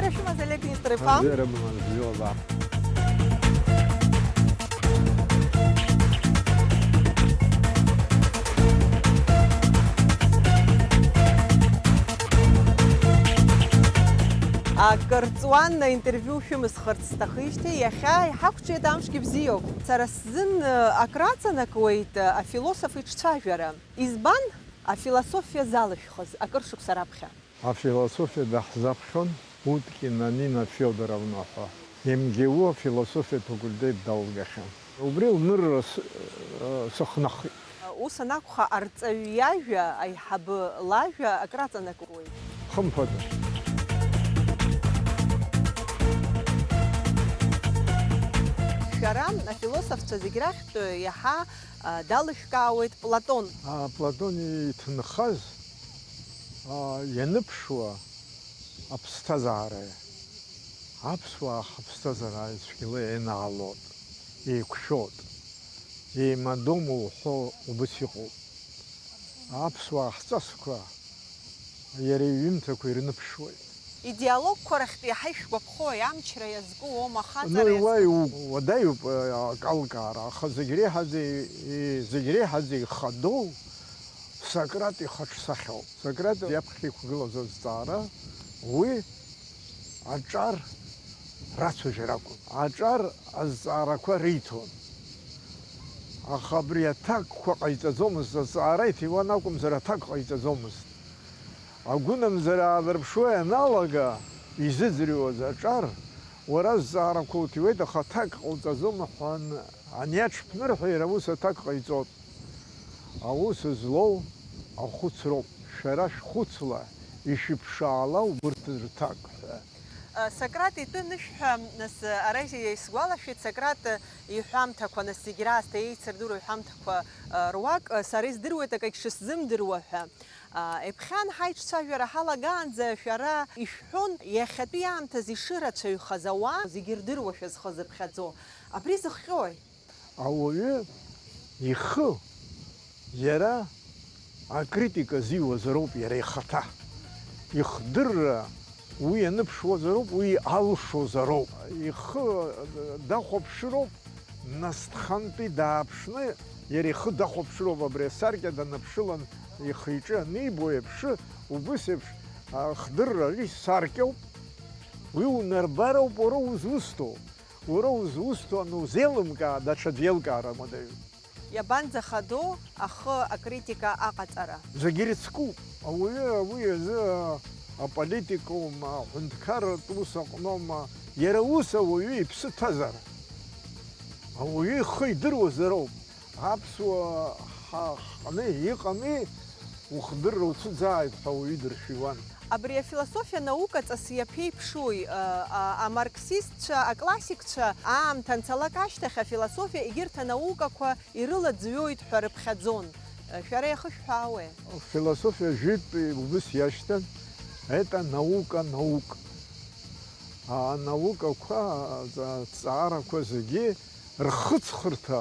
Абзерашым Олег Нестеров. Акырҵуан интервиу шәымысхырц сҭахижьҭеи иахьа иҳақәҿиеит амшгьы бзиоуп. Сара сзын акраҵанакуеит афилософ иҿцәажәара. Избан афилософиа залышәхыз акыр шықәса раԥхьа? Афилософиа даҳзаԥхьон Уткина Нина Феодоровна ҳәа. МГУ афилософиатә факультет далгахьан. Убри лнырра сыхнахит. Ус анакәха арҵаҩ иажәа, аиҳабы лажәа акраҵанакуеит. Хымԥада. Шәара афилософцәа зегь рахьтә иаҳа далышәкаауеит Платон. Платон иҭынхаз ианыԥшуа аԥсҭазаара. Аԥсуаа ҳаԥсҭазаара ицәгьала еинаалот, еиқәшәот, еимадом уҳәо убас иҟоуп. Аԥсуаа ҳҵасқәа иара иҩымҭақәа ирныԥшуеит. Идиалогқәа рахьтә иаҳа ишәгәаԥхои, амчра иазку ома Ну, ахаҵара уаҩуп, уадаҩуп акалкаара, аха зегь реиҳаӡа ихадоу Сократ ихаҿсахьоуп. Сократ иаԥхьа иқәгылаз азҵаара, уи аҿар рацәажәар акәын. Аҿар азҵаарақәа риҭон. Аха абри аҭакқәа ҟаиҵаӡомызт, азҵаара иҭиуан акәымзар аҭак ҟаиҵаӡомызт. Агәынамӡара аалырԥшуа ианалага изыӡырҩуаз аҿар, уара азҵаарақәа уҭиуеит, аха аҭак ҟауҵаӡом ҳәан аниаҽԥнырҳәа иара ус аҭак ҟаиҵот. Аус злоу ахәыцроуп. Шәара шәхәыцла, ишәыԥшаала убырҭ рҭак ҳәа. Сократ итәы нышәҳәа, нас ара исгәалашәеит Сократ иҳәамҭақәа, нас зегь раасҭа еицырдыруа иҳәамҭақәа руак, сара издыруеит акагь шысзымдыруа ҳәа. Иԥхьан ҳаиҿцәажәара ҳалагаанӡа шәара ишәҳәон иахьатәи аамҭаз ишырацәаҩхаз ауаа зегьы ирдыруа шәазхазыԥхьаӡо. Абри зыхҟьои? Ауаҩы ихы иара акритика зиуазароуп иара ихаҭа. Ихдырра уи ианыԥшуазароуп, уи алшозароуп. Ихы дахәаԥшыроуп, насҭхантәи дааԥшны, иара ихы дахәаԥшыроуп, абри асаркьа данаԥшылан ихы-иҿы анибо еиԥшы, убыс еиԥш ахдырра ари саркьоуп, уи унарбароуп уара узусҭоу. Уара узусҭоу анузеилымкаа, даҽа деилкаара амоудаҩуп. Иабанӡахадоу ахы акритика аҟаҵара? Зегьы ирыцкуп. Ауаҩы уи азы аполитикоума, аҳәынҭқарратә ус аҟноума, иара ус ауаҩы иԥсы ҭазар. Ауаҩы ихы идыруазароуп. Аԥсуа ҳҟны иҟами, ухдырра уцәыӡааит ҳәа ауаҩы идыршәиуан. Абри афилософиа науkaҵас иаԥеиԥшуи амарксистцәа, аклассикцәа аамҭа анцалак ашьҭахь афилософиа егьырҭ анаукақәа ирылаӡҩоит ҳәа рыԥхьаӡон. Шәара иахышәҳәаауеи? Философия житәи убыс иашьҭан, это наук. Анаукақәа, аҵаарақәа зегьы рхыҵхырҭа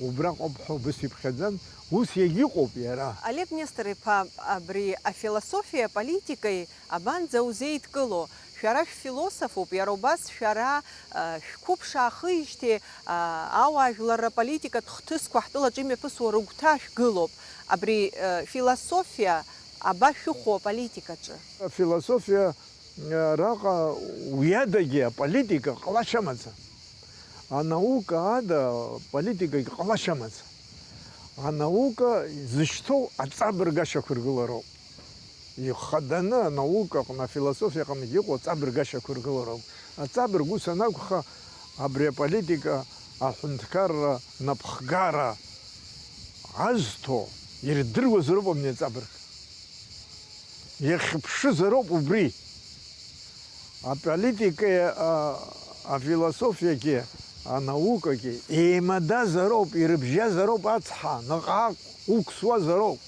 убраҟоуп ҳәа убыс иԥхьаӡан, ус иагьыҟоуп иара. Олег Нестор-иԥа, абри афилософиа политикеи абанӡа узеидкыло? Шәара шәфилософуп, иара убас шәара шәқәыԥшаахижьҭеи ауаажәларра политикатә хҭысқәа ҳтәылаҿы имҩаԥысуа рыгәҭа шәгылоуп. Абри философиа аба шәыхәо аполитикаҿы? Афилософиа раҟа уиадагьы аполитика ҟалашьа амаӡам. Анаука ада политика ҟалашьа амаӡам. Анаука зышьҭоу аҵабыргашьақәа ргылароуп. Ихаданы анаука-ҟны, афилософиаҟны иҟоу аҵабыргашьақәа ргылароуп. Аҵабырг ус анакәха, абри аполитика, аҳәынҭқарра, напхгара азҭо ирдыруазароуп абни аҵабырг. Иахьыԥшызароуп убри. Аполитикеи, афилософиагьы, анаукагьы еимадазароуп, ирыбжьазароуп ацҳа, наҟ-ааҟ уқәсуазароуп.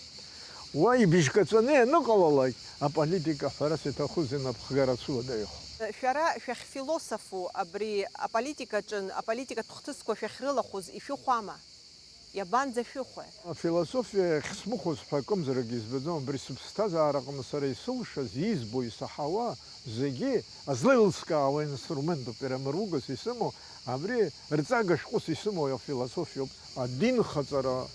Уа ибжьқаҵәаны ианыҟалалак, аполитика ҳәарас иҭахузеи напхгара ацәуадаҩхо. Шәара шәахьфилософу абри аполитикаҿын, аполитикатә хҭысқәа шәахьрылахәыз ишәыхәама? иабанӡашәыхәеи? Афилософиа ихсмыхәоз ҳәа акымзаракгьы избаӡом, абри сыԥсҭазаараҟны сара исылшаз, избо, исаҳауа зегьы азлеилыскаауа инструментуп, иара мыругас исымоу, абри рҵага шәҟәыс исымоу афилософиоуп, адинхаҵара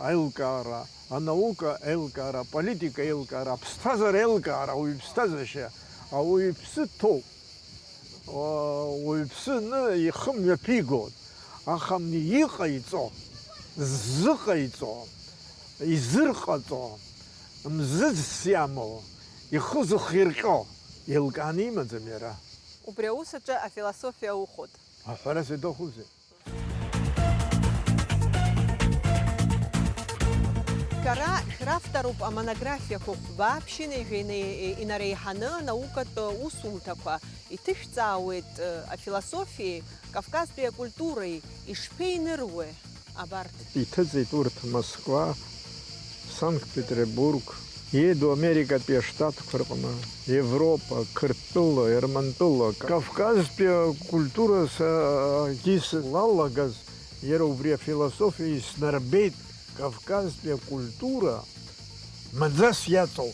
аилкаара, анаука аилкаара, аполитика аилкаара, аԥсҭазаара аилкаара, ауаҩ иԥсҭазашьа, ауаҩ иԥсы ҭоуп, ауаҩ иԥсы ихы мҩаԥигоит, аха иҟаиҵо, зыҟаиҵо, изырҟаҵо, мзызс иамоу, ихы зыхирҟьо, еилкааны имаӡам иара. Убри аус аҿы афилософиа ухәот. Аҳәара зеиҭахузеи? Шәара шәравторуп амонографиақәа хәбааԥшьынеи инареиҳаны наукатә усумҭақәа иҭышәҵаауеит афилософиеи, Кавказтәи акультуреи ишԥеиныруеи абарҭ? Иҭыҵит урҭ Москва, Санкт-Петербург, иеиду Америкатәи аштатқәа рҟны, Европа, Қырҭтәыла, Ермантәыла, Кавказтәи акультура слалагаз, иара убри афилософиа иснарбеит. Кавказтәи акультура маӡас иаҵоу,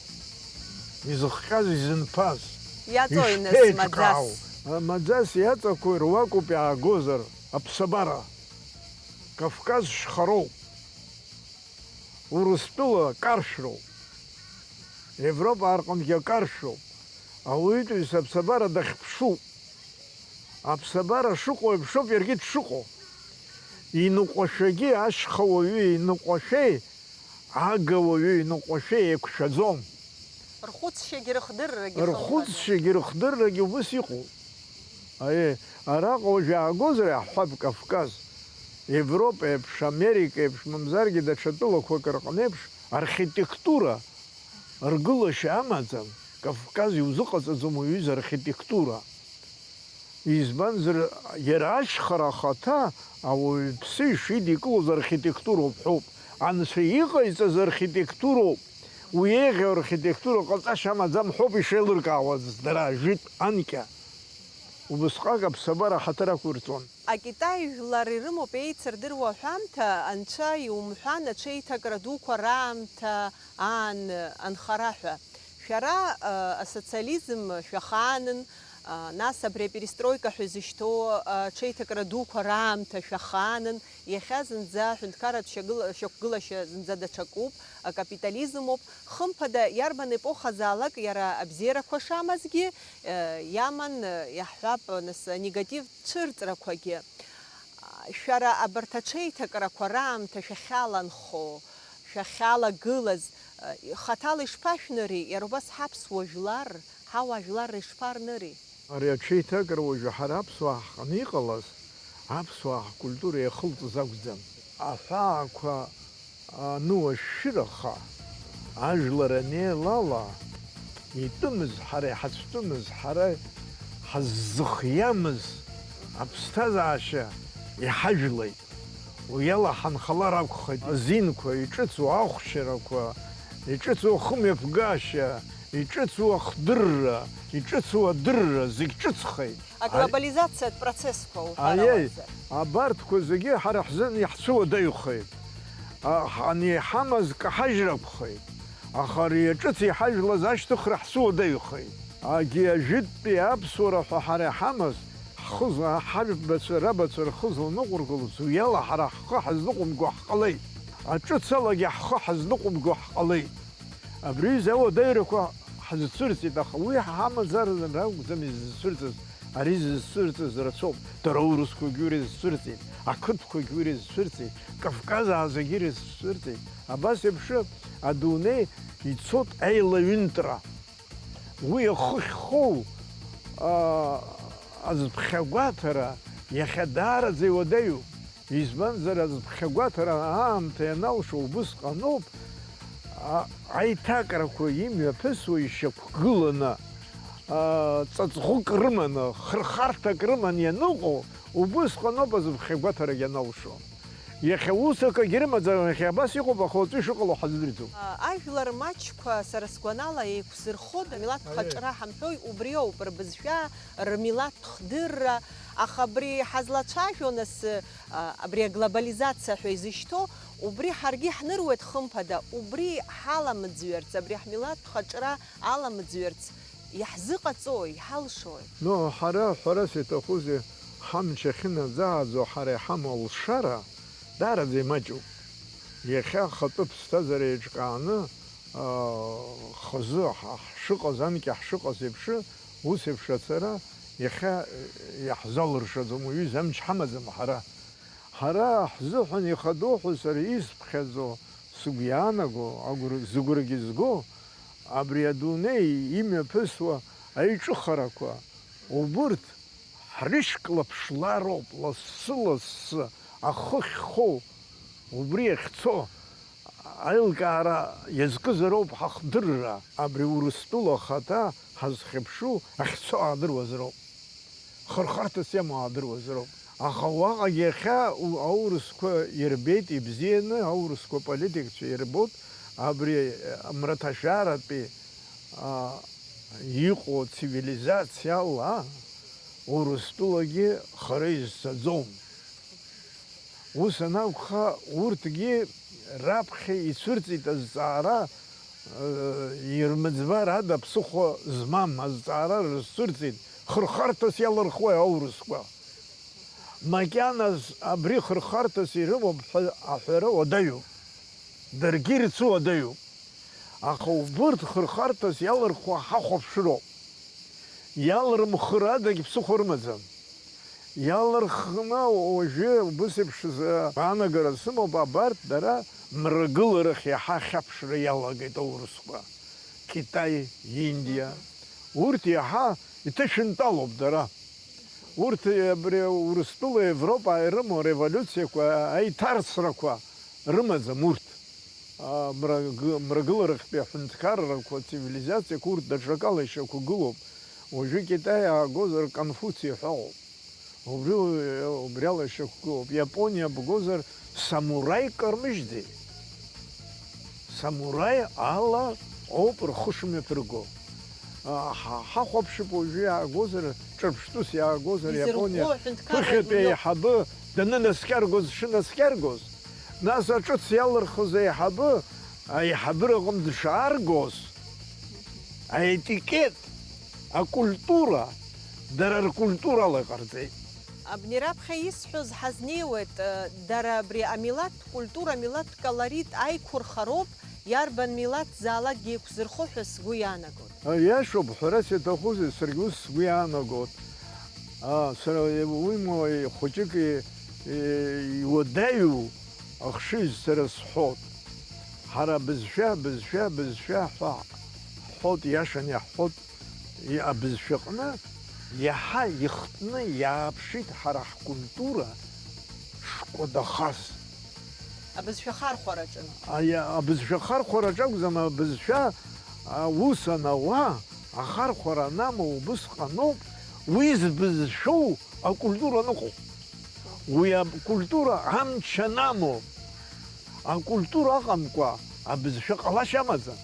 изыхҟьаз, изынԥаз, Иаҵоинас маӡас? Маӡас иаҵақәо руакуп иаагозар, аԥсабара. Кавказ шхароуп, Урыстәыла каршәроуп, Европа арҟангьы акаршәроуп, ауаҩытәыҩса аԥсабара дахьԥшуп. Аԥсабара шыҟоу еиԥшоуп иаргьы дшыҟоу. Иныҟәашәагьы ашьхауаҩы иныҟәашәеи, агауаҩы иныҟәашәеи еиқәшәаӡом. Рхәыцшьагьы рыхдыррагьы. Рхәыцшьагьы рыхдыррагьы убас иҟоуп. Араҟа уажә иаагозар иаҳҳәап Кавказ, Европа еиԥш, Америка еиԥш, мамзаргьы даҽа тәылақәак рҟны еиԥш, архитектура ргылашьа амаӡам. Кавказ иузыҟаҵаӡом уаҩыза архитектура. Избанзар, иара ашьхара ахаҭа ауаҩ иԥсы ишидикылоз архитектуроуп ҳәоуп. Анцәа иҟаиҵаз архитектуроуп. Уи еиӷьу архитектура ҟаҵашьа амаӡам ҳәоуп ишеилыркаауаз дара ажәытә анкьа. Убысҟак аԥсабара ҳаҭыр ақәырҵон. Акитай жәлар ирымоуп еицырдыруа ҳәамҭа, анцәа иумҳәан аҽеиҭакра дуқәа раамҭа аан анхара ҳәа. Шәара асоциализм шәахаанын, нас абри аперестройка ҳәа зышьҭоу аҽеиҭакра дуқәа раамҭа шәахаанын, иахьа зынӡа ҳәынҭқарратә шьақәгылашьа зынӡа даҽакуп, акапитализмуп. Хымԥада иарбан епохазаалак иара абзиарақәа шамазгьы иаман, иаҳҳәап, нас анегатив цәырҵрақәагьы. Шәара абарҭ аҽеиҭакрақәа раамҭа шәахьаланхо, шәахьалагылаз, хаҭала ишԥашәныри, иара убас ҳаԥсуа жәлар, ҳауаажәлар ишԥарныри? Ари аҽеиҭакра уажәы ҳара аԥсуаа ҳҟны иҟалаз, аԥсуаа ҳкультура иахылҵыз акәӡам. Аҳәаақәа ануашәшәыраха, ажәлар анеилала, итәымыз, ҳара иҳацәтәымыз, ҳара ҳаззыхиамыз аԥсҭазаашьа иҳажәлеит. Уи ала ҳанхалар акәхеит. Азинқәа, иҿыцу ахәшьарақәа, иҿыцу ахымҩаԥгашьа, иҿыцу ахдырра, иҿыцу адырра, зегь ҿыцхеит. Аглобализациатә процессқәа уҳәарауазар. Абарҭқәа зегьы ҳара ҳзын иаҳцәыуадаҩхеит. Ани иҳамаз каҳажьрақәхеит. Аха ари иаҿыц иҳажәлаз ашьҭыхра ҳцәыуадаҩхеит. Ажәытәтәи аԥсуара ҳәа ҳара иҳамаз, ҳарбацәа, рабацәа рхы зылныҟәыргылоз, уи ала ҳара ҳхы ҳазныҟәымго ҳҟалеит. Аҿыц алагьы ҳхы ҳазныҟәымго ҳҟалеит. Абри ауадаҩрақәа ҳазцәырҵит, аха уи ҳамазаразы ракәӡам изцәырҵыз. Ари зызцәырҵыз рацәоуп. Дара аурысқәагьы ирызцәырҵит, ақыҭқәагьы ирызцәырҵит, Кавказаа зегьы ирызцәырҵит. Абас еиԥш адунеи ицоит аилаҩынтра. Уи ахы хьхоу азԥхьагәаҭара иахьа даараӡа иуадаҩуп. Избанзар, азԥхьагәаҭара аамҭа ианалшо убысҟаноуп, аиҭакрақәа имҩаԥысуа ишьақәгыланы, ҵаҵӷәык рыманы, хырхарҭак рыманы ианыҟоу, убысҟаноуп азԥхьагәаҭара ианалшо. Иахьа усакагьы рымаӡам, иахьа абас иҟоуп, аха уаҵәы ишыҟало ҳаздырӡом. Ажәлар маҷқәа сара сгәанала еиқәзырхода, милаҭ хаҿра ҳамҳәои, убри ауп рбызшәа, рмилаҭ хдырра, Аха абри ҳазлацәажәо нас абри аглобализациа ҳәа изышьҭоу, убри ҳаргьы ҳныруеит хымԥада, убри ҳаламыӡҩырц, абри ҳмилаҭтә хаҿра аламыӡҩырц иаҳзыҟаҵои, иҳалшои? Ну, ҳара ҳәарас иҭахузеи ҳамч ахьынаӡааӡо ҳара иҳамоу алшара даараӡа имаҷуп. Иахьа ахатәы ԥсҭазаара еиҿкааны хазы ҳшыҟаз, анкьа ҳшыҟаз еиԥшы, ус еиԥш ацара иахьа иаҳзалыршаӡом, уаҩы амч ҳамаӡам ҳара. Ҳара ҳзыҳәан ихадоуҳәа сара исԥхьаӡо, сыгәы иаанаго, зыгәрагьы зго, абри адунеи имҩаԥысуа аиҿыхарақәа, убырҭ ҳрышьклаԥшлароуп, лассы-лассы ахы ахьхоу, убри ахьцо, аилкаара иазкызароуп ҳахдырра, абри Урыстәыла ахаҭа ҳазхьыԥшу ахьцо аадыруазароуп, хырхарҭас иамоу аадыруазароуп. Аха уаҟагьы иахьа аурысқәа ирбеит ибзианы, аурысқәа политикцәа ирбот, абри мраҭашәаратәи иҟоу цивилизациала Урыстәылагьы хара изцаӡом. Ус анакәха, урҭгьы раԥхьа ицәырҵит азҵаара, ирмыӡбар ада ԥсыхәа змам азҵаара рызцәырҵит, хырхарҭас иалырхуа аурысқәа. Макьаназ абри хырхарҭас ирымоуп ҳәа аҳәара уадаҩуп, даргьы ирцу уадаҩуп. Аха убырҭ хырхарҭас иалырхуа ҳахәаԥшыроуп. Иалырмхыр адагь ԥсыхәа рымаӡам. Иалырхны уажәы убыс еиԥш аанагара сымоуп, абарҭ дара мрагыларахь иаҳа ахьаԥшра иалагеит аурысқәа. Китай, Индиа, урҭ иаҳа иҭышәынтәалоуп дара. Урҭ абри Урыстәыла Европа ирымоу револиуциақәа, аиҭарсрақәа рымаӡам урҭ. Мрагыларахьтәи аҳәынҭқаррақәа, цивилизациақәа урҭ даҽакала ишьақәгылоуп. Уажәы Китай аагозар Конфуци ҳәоуп. Убри ала ишьақәгылоуп. Иапониа бгозар самураи кармыжьди. Самураи ала ауп рхы шымҩаԥырго. Ҳахәаԥшып уажәы иаагозар, ҿырԥштәыс иаагозар Иапониа ԥыхьатәи аиҳабы данынаскьаргоз шынаскьаргоз, нас аҿыц иалырхыз аиҳабы, аиҳабыраҟны дшааргоз, аетикет, акультура, дара ркультурала иҟарҵеит. Абни раԥхьа исҳәоз ҳазнеиуеит, дара абри амилаҭтә культура, амилаҭтә колорит аиқәырхароуп, иарбан милаҭ заалакгьы еиқәзырхо ҳәа сгәы иаанагоит. Иашоуп, ҳәарас иаҭахузеи, саргьы ус сгәы иаанагоит. Сара уимоу хәыҷык иуадаҩу ахшыҩ сара сҳәоит. Ҳара бызшәа ҳәа ҳҳәоит, иашан иаҳҳәоит, абызшәаҟны иаҳа ихтны иааԥшит ҳара ҳкультура шкәадахас. Абызшәа хархәараҿы. Абызшәа хархәараҿы акәӡам, абызшәа ус анауа, ахархәара анамоу убысҟаноуп, уи збызшәоу акультура ныҟоуп. Уи акультура амч анамоуп. Акультура аҟамкәа абызшәа ҟалашьа амаӡам.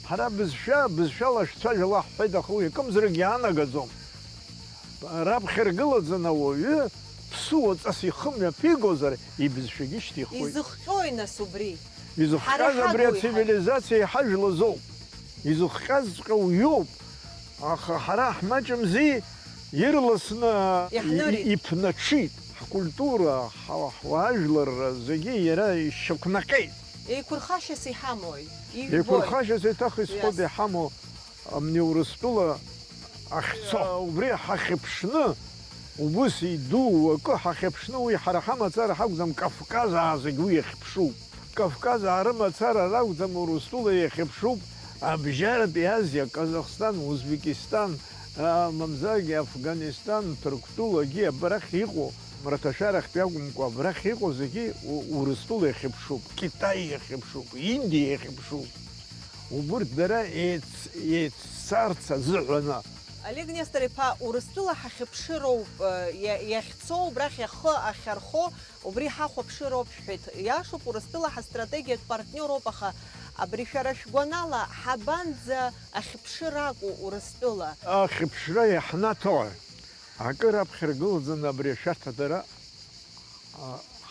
Ҳара бызшәала шцәажәала ҳҳәеит, аха уи акымзаракгьы иаанагаӡом. Раԥхьа иргылаӡаны ауаҩы ԥсуаҵас ихы мҩаԥигозар, ибызшәагьы ишьҭихуеит. Изыхҟьои нас убри? Изыхҟьаз абри ацивилизациа иҳажәлазоуп. Изыхҟьазҵәҟьа уиоуп. Аха ҳара ҳмаҷымзи, ирласны иԥнаҽит. Ҳкультура, ҳуаажәларра зегьы иара ишьақәнаҟьеит. Еиқәырхашьас иҳамои? Еиқәырхашьас еиҭах исҳәоит иҳамоу амни Урыстәыла ахьцо. Убри ҳахьыԥшны, убыс идуу акы ҳахьыԥшны, уи ҳара ҳамацара ҳакәӡам, Кавказаа зегь уи иахьыԥшуп. Кавказаа рымацара ракәӡам, Урыстәыла иахьыԥшуп абжьаратәи Азиа, Казахстан, Узбекистан, мамзаргьы Афганистан, Ҭырқәтәылагьы абрахь иҟоу, мраҭашәарахьтәи акәымкәа, абрахь иҟоу зегьы Урыстәыла иахьыԥшуп, Китай иахьыԥшуп, Индиа иахьыԥшуп. Убырҭ дара еиццарц азыҳәаны. Олег Нестор-иԥа, Урыстәыла ҳахьыԥшыроуп, иахьцо, убрахь ахы ахьархо, убри ҳахәаԥшыроуп шәҳәеит. Иашоуп, Урыстәыла ҳастратегиатә партниоруп, аха абри шәара шәгәанала ҳабанӡа ахьыԥшыр акәу Урыстәыла? Ахьыԥшра иаҳнаҭои. акыр аԥхьаргылаӡаны абри ашәарҭадара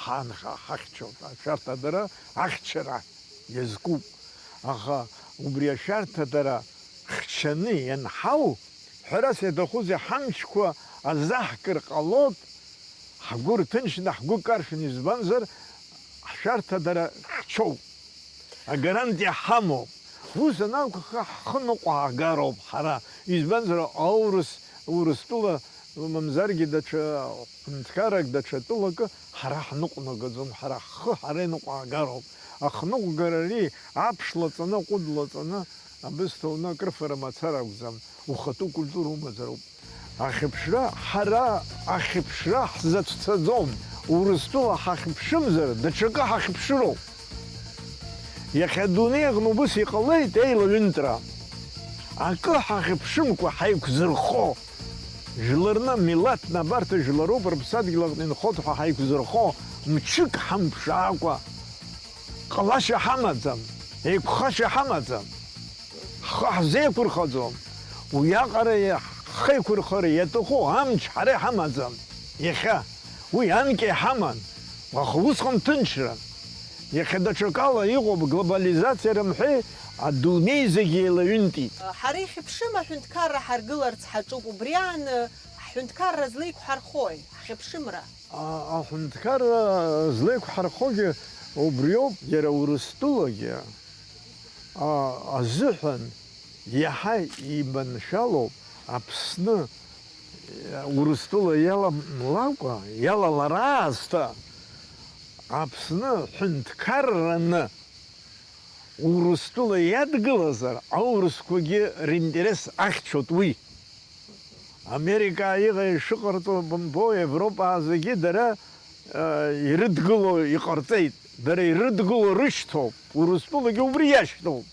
ҳахьчоит, ашәарҭадара ахьчара иазкуп. Аха убри ашәарҭадара хьчаны ианҳау, ҳәарас иаҭахузеи ҳамчқәа азаҳкыр ҟалоит, ҳгәы рҭынчны, ҳгәы каршәны, избанзар ҳшәарҭадара хьчоуп, агарантиа ҳамоуп. Ус анакәха ҳхы ныҟәаагароуп ҳара, избанзар аурыс, Урыстәыла мамзаргьы даҽа ҳәынҭқаррак, даҽа тәылакы ҳара ҳныҟәнагаӡом, ҳара ҳхы ҳара иныҟәаагароуп. Ахныҟәгара ари аԥшлаҵаны, ҟәыдлаҵаны абысҭа уны акрыфара мацара акәӡам, ухатәы культура умазароуп. Ахьыԥшра, ҳара ахьыԥшра ҳзацәцаӡом. Урыстәыла ҳахьыԥшымзар, даҽакы ҳахьыԥшыроуп. Иахьа адунеи аҟны убыс иҟалеит еилаҩынтра. Акы ҳахьыԥшымкәа ҳаиқәзырхо, жәларны, милаҭны абарҭ жәларуп рыԥсадгьыл аҟны инхоит ҳәа ҳаиқәзырхо, мчык ҳамԥшаакәа ҟалашьа ҳамаӡам, еиқәхашьа ҳамаӡам, ҳхы ҳзеиқәырхаӡом. Уиаҟара ҳхеиқәырхара иаҭаху амч ҳара иҳамаӡам. Иахьа уи анкьа иҳаман, аха усҟан ҭынчран. Иахьа даҽакала иҟоуп глобализациа рымҳәеи, адунеи зегьы еилаҩынтит. Ҳара ихьыԥшым аҳәынҭқарра ҳаргыларц ҳаҿуп, убриан ҳҳәынҭқарра злеиқәҳархои, ҳхьыԥшымра? Аҳәынҭқарра злеиқәҳархогьы убриоуп, иара Урыстәылагьы азыҳәан иаҳа иманшәалоуп Аԥсны Урыстәыла иаламлакәа, иалалар аасҭа Аԥсны ҳәынҭқарраны Урыстәыла иадгылазар, аурысқәагьы ринтерес ахьчоит уи. Америка иҟа ишыҟарҵо бымбо, Европа зегьы дара ирыдгыло иҟарҵеит, дара ирыдгыло рышьҭоуп, Урыстәылагьы убри иашьҭоуп.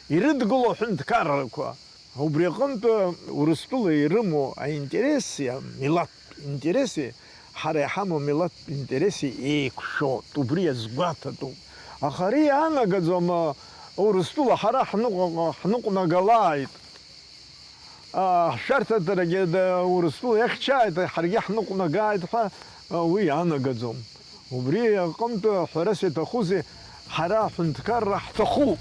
Ирыдгыло ҳәынҭқаррақәа. Убри аҟынтә Урыстәыла ирымоу аинтереси, амилаҭтә интереси, ҳара иҳамоу амилаҭтә интереси еиқәшәоит, убри иазгәаҭатәуп. Аха ари иаанагаӡом Урыстәыла ҳара ҳныҟәнагалааит, ҳшәарҭадарагьы Урыстәыла иахьчааит, ҳаргьы ҳныҟәнагааит ҳәа уи иаанагаӡом. Убри аҟынтә ҳәарас иаҭахузеи, ҳара ҳәынҭқарра ҳҭахуп.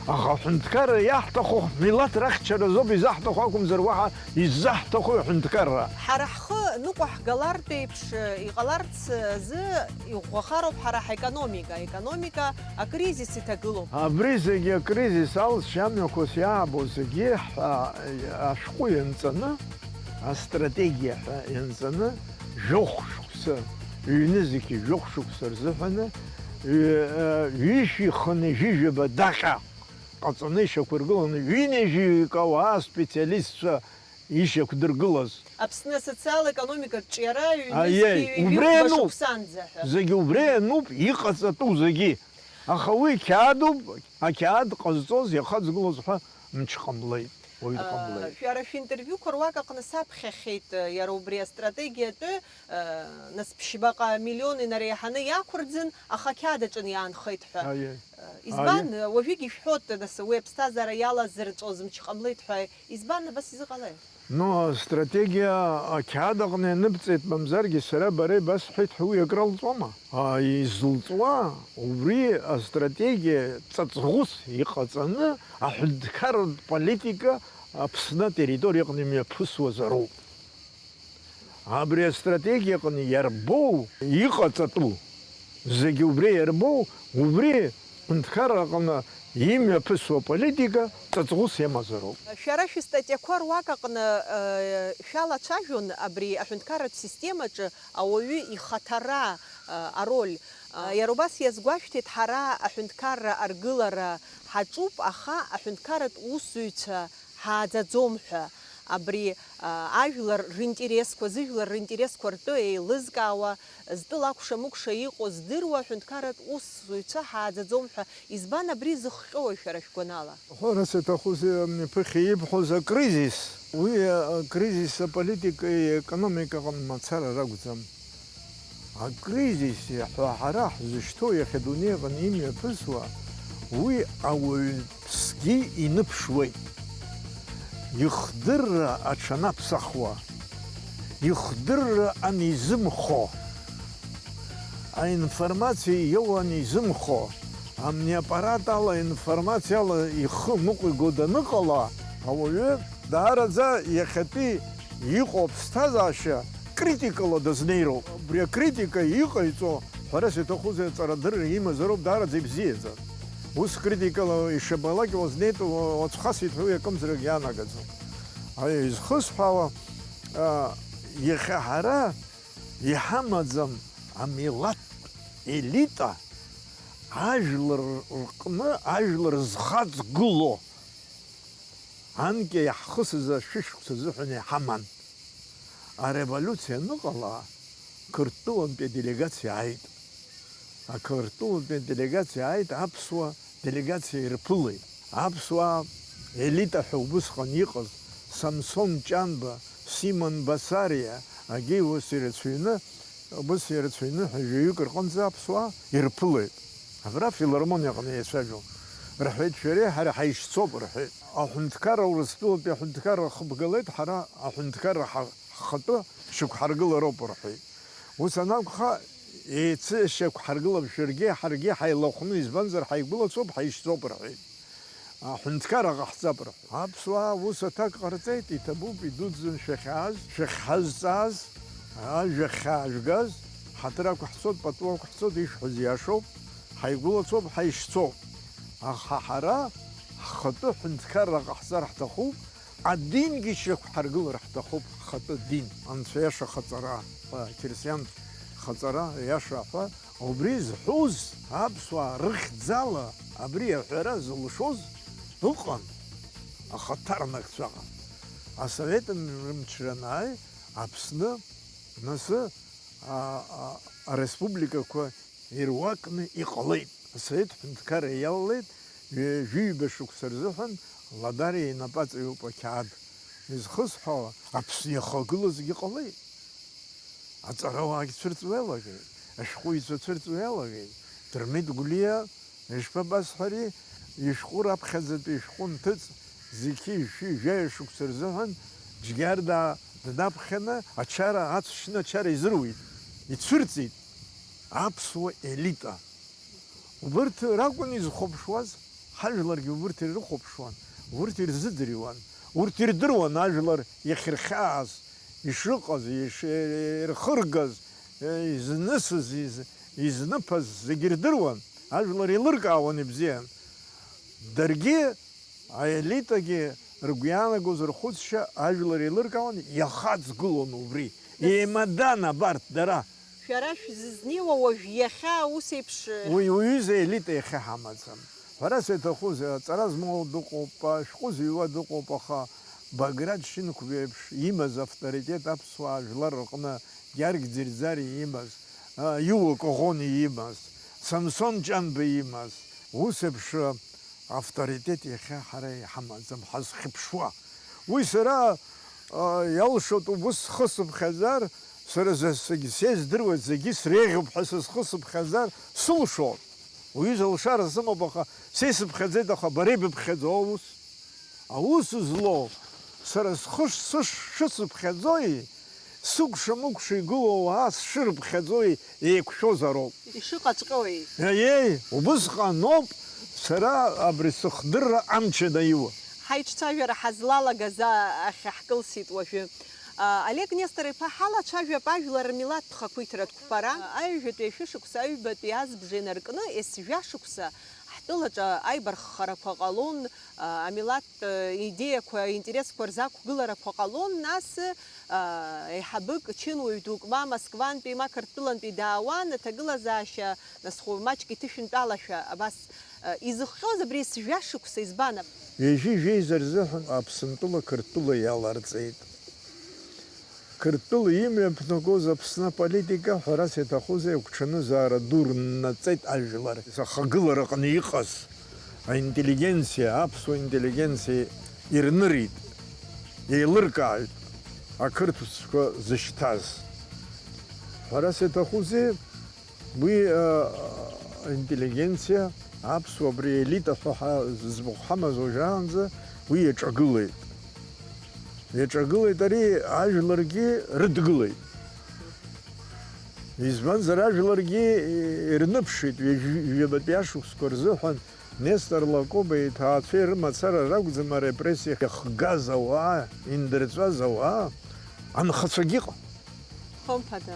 Аха ҳәынҭқарра иаҳҭаху милаҭ рахьчаразоуп изаҳҭаху акәымзар, уаҳа изаҳҭаху ҳәынҭқарра. Ҳара ҳхы ныҟәаҳгалартә еиԥш иҟаларц азы иӷәӷәахароуп ҳара ҳекономика акризис иҭагылоуп. Абри зегьы акризис алҵшьа амҩақәас иаабо зегьы ашәҟәы ианҵаны, астратегиа ҳәа ианҵаны, жәохә-шықәса, ҩнызқьи жәохә-шықәса рзыҳәаны ҩышәиханы ижәижәаба даҟьа ҟаҵаны ишьақәыргыланы, ҩынҩажәаҩык ауаа специалистцәа ишьақәдыргылаз. Аԥсны асоциал-економикатә ҿиара ҩнызқьи шықәсанӡа ҳәа. Зегьы убри ануп, иҟаҵатәу зегьы. Аха уи қьаадуп, ақьаад ҟазҵоз иахаҵгылоз ҳәа мч ҟамлеит, уаҩ дҟамлеит. Шәара шәинтервиуқәа руак аҟны саԥхьахьеит иара убри астратегиатәы, нас ԥшьбаҟа миллион инареиҳаны иақәырӡын, аха қьаадаҿы иаанхеит ҳәа. Избан, уажәыгь ишәҳәоит, нас уи аԥсҭазаара иалазырҵоз мч ҟамлеит ҳәа, избан абас изыҟалеи? Астратегиа ақьаад аҟны ианыбҵеит, мамзаргьы сара бара ибасҳәеит ҳәа уи акралҵуама? Изылҵуа убри астратегиа ҵаҵӷәыс иҟаҵаны аҳәынҭқарратә политика Аԥсны атерриториа аҟны имҩаԥысуазароуп. Абри астратегиа аҟны иарбоу, иҟаҵатәу зегьы убри иарбоу, убри ҳәынҭқарра аҟны имҩаԥысуа политика ҵаҵӷәыс иамазароуп. Шәара шәыстатиақәа руак аҟны шәалацәажәон абри аҳәынҭқарратә системаҿы ауаҩы ихаҭара ароль. Иара убас иазгәашәҭеит, ҳара аҳәынҭқарра аргылара ҳаҿуп, аха аҳәынҭқарратә усзуҩцәа ҳааӡаӡом ҳәа. Абри ажәлар ринтересқәа, зыжәлар ринтересқәа ртәы еилызкаауа, зтәы лакәша-мыкәша иҟоу здыруа аҳәынҭқарратә усзуҩцәа ҳааӡаӡом ҳәа. Избан абри зыхҟьои шәара шәгәанала? Ҳәарас иаҭахузеи ԥыхьа ибҳәоз акризис, уи акризис аполитикеи аекономикаҟны мацара ракәӡам. Акризис ҳәа ҳара ҳзышьҭоу иахьа адунеи аҟны имҩаԥысуа, уи ауаҩԥсгьы иныԥшуеит. Ихдырра аҽанаԥсахуа, ихдырра анизымхо, аинформациа иоуа анизымхо, амниаппарат ала аинформациа ала ихы ныҟәиго даныҟала, ауаҩы даараӡа иахьатәи иҟоу ԥсҭазаашьа критикала дазнеироуп. Убри акритика иҟаиҵо, ҳәарас иҭахузеи аҵарадырра имазароуп даараӡа ибзиаӡа. Ус критикала ишабалак иуазнеит уацәхасит ҳәа уи акымзарак иаанагаӡом. Изхысҳәаауа, иахьа ҳара иҳамаӡам амилаҭ елита ажәлар рҟны ажәлар зхаҵгыло анкьа иаҳхысыз ашәышықәса азыҳәан иҳаман. Ареволюциа аныҟала Қырҭтәылантәи аделегациа ааит. Ақырҭтәылантәи аделегациа ааит, аԥсуа делегациа ирԥылеит. Аԥсуаа елита ҳәа убысҟан иҟаз Самсон Ҷанба, Симон Басариа, агьи ус ирацәаҩны ҳәа рҟынӡа аԥсуаа ирԥылеит. Абра филармониаҟны иацәажәон. Рҳәеит, шәареи ҳара ҳаишьцоуп рҳәеит. Аҳәынҭқарра Урыстәылатәи аҳәынҭқарра хыбгалеит, ҳара аҳәынҭқарра ҳхатәы шьақәҳаргылароуп рҳәеит. Ус анакәха, еицы шьақәҳаргылап шәаргьы, ҳаргьы ҳаилахәны, избанзар ҳаигәылацәоуп, ҳаишьцоуп рҳәеит. Аҳәынҭқарра ҟаҳҵап рҳәеит. Аԥсуаа ус аҭак ҟарҵеит, иҭабуп, идуӡӡан шәахьҳазҵааз, ажәахьаажәгаз, ҳаҭыр ақәҳцоит, пату ақәҳцоит, ишәҳәоз иашоуп, ҳаигәылацәоуп, ҳаишьцоуп. Аха ҳара ҳхатәы ҳәынҭқарра ҟаҳҵар ҳҭахуп, адингьы шьақәҳаргылар ҳҭахуп, ҳхатәы дин, анцәа иаша хаҵара, ақьырсиантә хаҵара иаша ҳәа, убри зҳәоз аԥсуаа рыхьӡала абри аҳәара зылшоз ыҟан ахаҭарнакцәаҟа. Асовет мчра анааи, Аԥсны насы ареспубликақәа ируакны иҟалеит. Асовет ҳәынҭқарра иалалеит, жәҩба шықәса рзыҳәан Ладариа инапы аҵаҩуп ақьаад. Изхысҳәаауа, Аԥсны иахагылазгьы ҟалеит. Аҵарауаагьы цәырҵуа иалагеит, ашәҟәыҩҩцәа цәырҵуа иалагеит. Дырмит Гәлиа, ишԥабасҳәари, ишәҟәы раԥхьаӡатәи ишәҟәы нҭыҵ зқьи жәаҩа шықәса рзыҳәан џьгьарdaa днаԥхьаны ачара ацәшьны ачара изыруит, ицәырҵит аԥсуа елита. Убырҭ ракәын изхәаԥшуаз, ҳажәларгьы убырҭ ирыхәаԥшуан, урҭ ирзыӡырҩуан, урҭ ирдыруан ажәлар иахьырхьааз, ишыҟаз, ирхыргаз, изнысыз, изныԥаз зегьы ирдыруан, ажәлар еилыркаауан ибзиан. Даргьы аелитагьы ргәы иаанагоз рхәыцшьа ажәлар еилыркаауан, иахаҵгылон убри. Еимадан абарҭ дара. Шәара шәзызнеиуа уажә иахьа ус еиԥш Уиҩыза елита иахьа ҳамаӡам. Ҳәарас иаҭахузеи, аҵара змоу дыҟоуп, ашәҟәы зыҩуа дыҟоуп, аха Баграт Шинқәба еиԥш имаз авторитет аԥсуаа жәлар рҟны, Георг Ӡирӡари имаз, Иуа Коӷони имаз, Самсон Ҷанба имаз, ус еиԥш авторитет иахьа ҳара иҳамаӡам, ҳазхьыԥшуа. Уи сара иалшот убыс схы сыԥхьаӡар, сара сеиздыруеит зегьы среиӷьуп ҳәа сызхы сыԥхьаӡар сылшот. Уҩыза алшара сымоуп, аха са исыԥхьаӡеит, аха бара ибыԥхьаӡо аус. Аус злоу сара схы шысыԥхьаӡои, сыкәша-мыкәша игылоу ауаа сшырыԥхьаӡои еиқәшәозароуп. ишыҟаҵәҟьои. Убысҟан ауп сара абри сыхдырра амч анаиуа. Ҳаиҿцәажәара ҳазлалагаз ахь ҳкылсит уажәы. Олег Нестор-иԥа ҳалацәажәап ажәлар рмилаҭтә хақәиҭратә қәԥара, аҩжәатәи ашәышықәса, аҩбатәи азбжа инаркны ес-жәашықәса ҳтәылаҿы аибарххарақәа ҟалон, амилаҭтә идеиақәа, интересқәа рзақәгыларақәа ҟалон, нас еиҳабык чынуаҩ дук ма Москвантәи, ма Қырҭтәылантәи даауан, аҭагылазаашьа насхәы маҷк иҭышәынтәалашәа, абас изыхҟьоз абри ес-жәашықәса избан? Ҩежьи-жәеиза рзыҳәан Аԥсынтәыла Қырҭтәыла иаларҵеит. Қырҭтәыла имҩаԥнагоз Аԥсны аполитика, ҳәарас иаҭахузеи, агәҽанызаара ду рнаҵеит ажәлар. Ахагылараҟны иҟаз аинтеллигенциа, аԥсуа интеллигенциа ирнырит, еилыркааит ақырҭқәа зышьҭаз. Ҳәарас иаҭахузеи, уи аинтеллигенциа, аԥсуа абри елита ҳәа зыӡбахә ҳамаз уажәраанӡа, уи иаҿагылеит. Иаҿагылеит ари ажәларгьы рыдгылеит. Избанзар ажәларгьы ирныԥшит ҩбатәи ашықәсқәа рзыҳәан Нестор Лакоба иҭаацәеи рымацара ракәӡам арепрессиа иахгаз ауаа, индырҵәаз ауаа, анхацәагьы ыҟан. Хымԥада.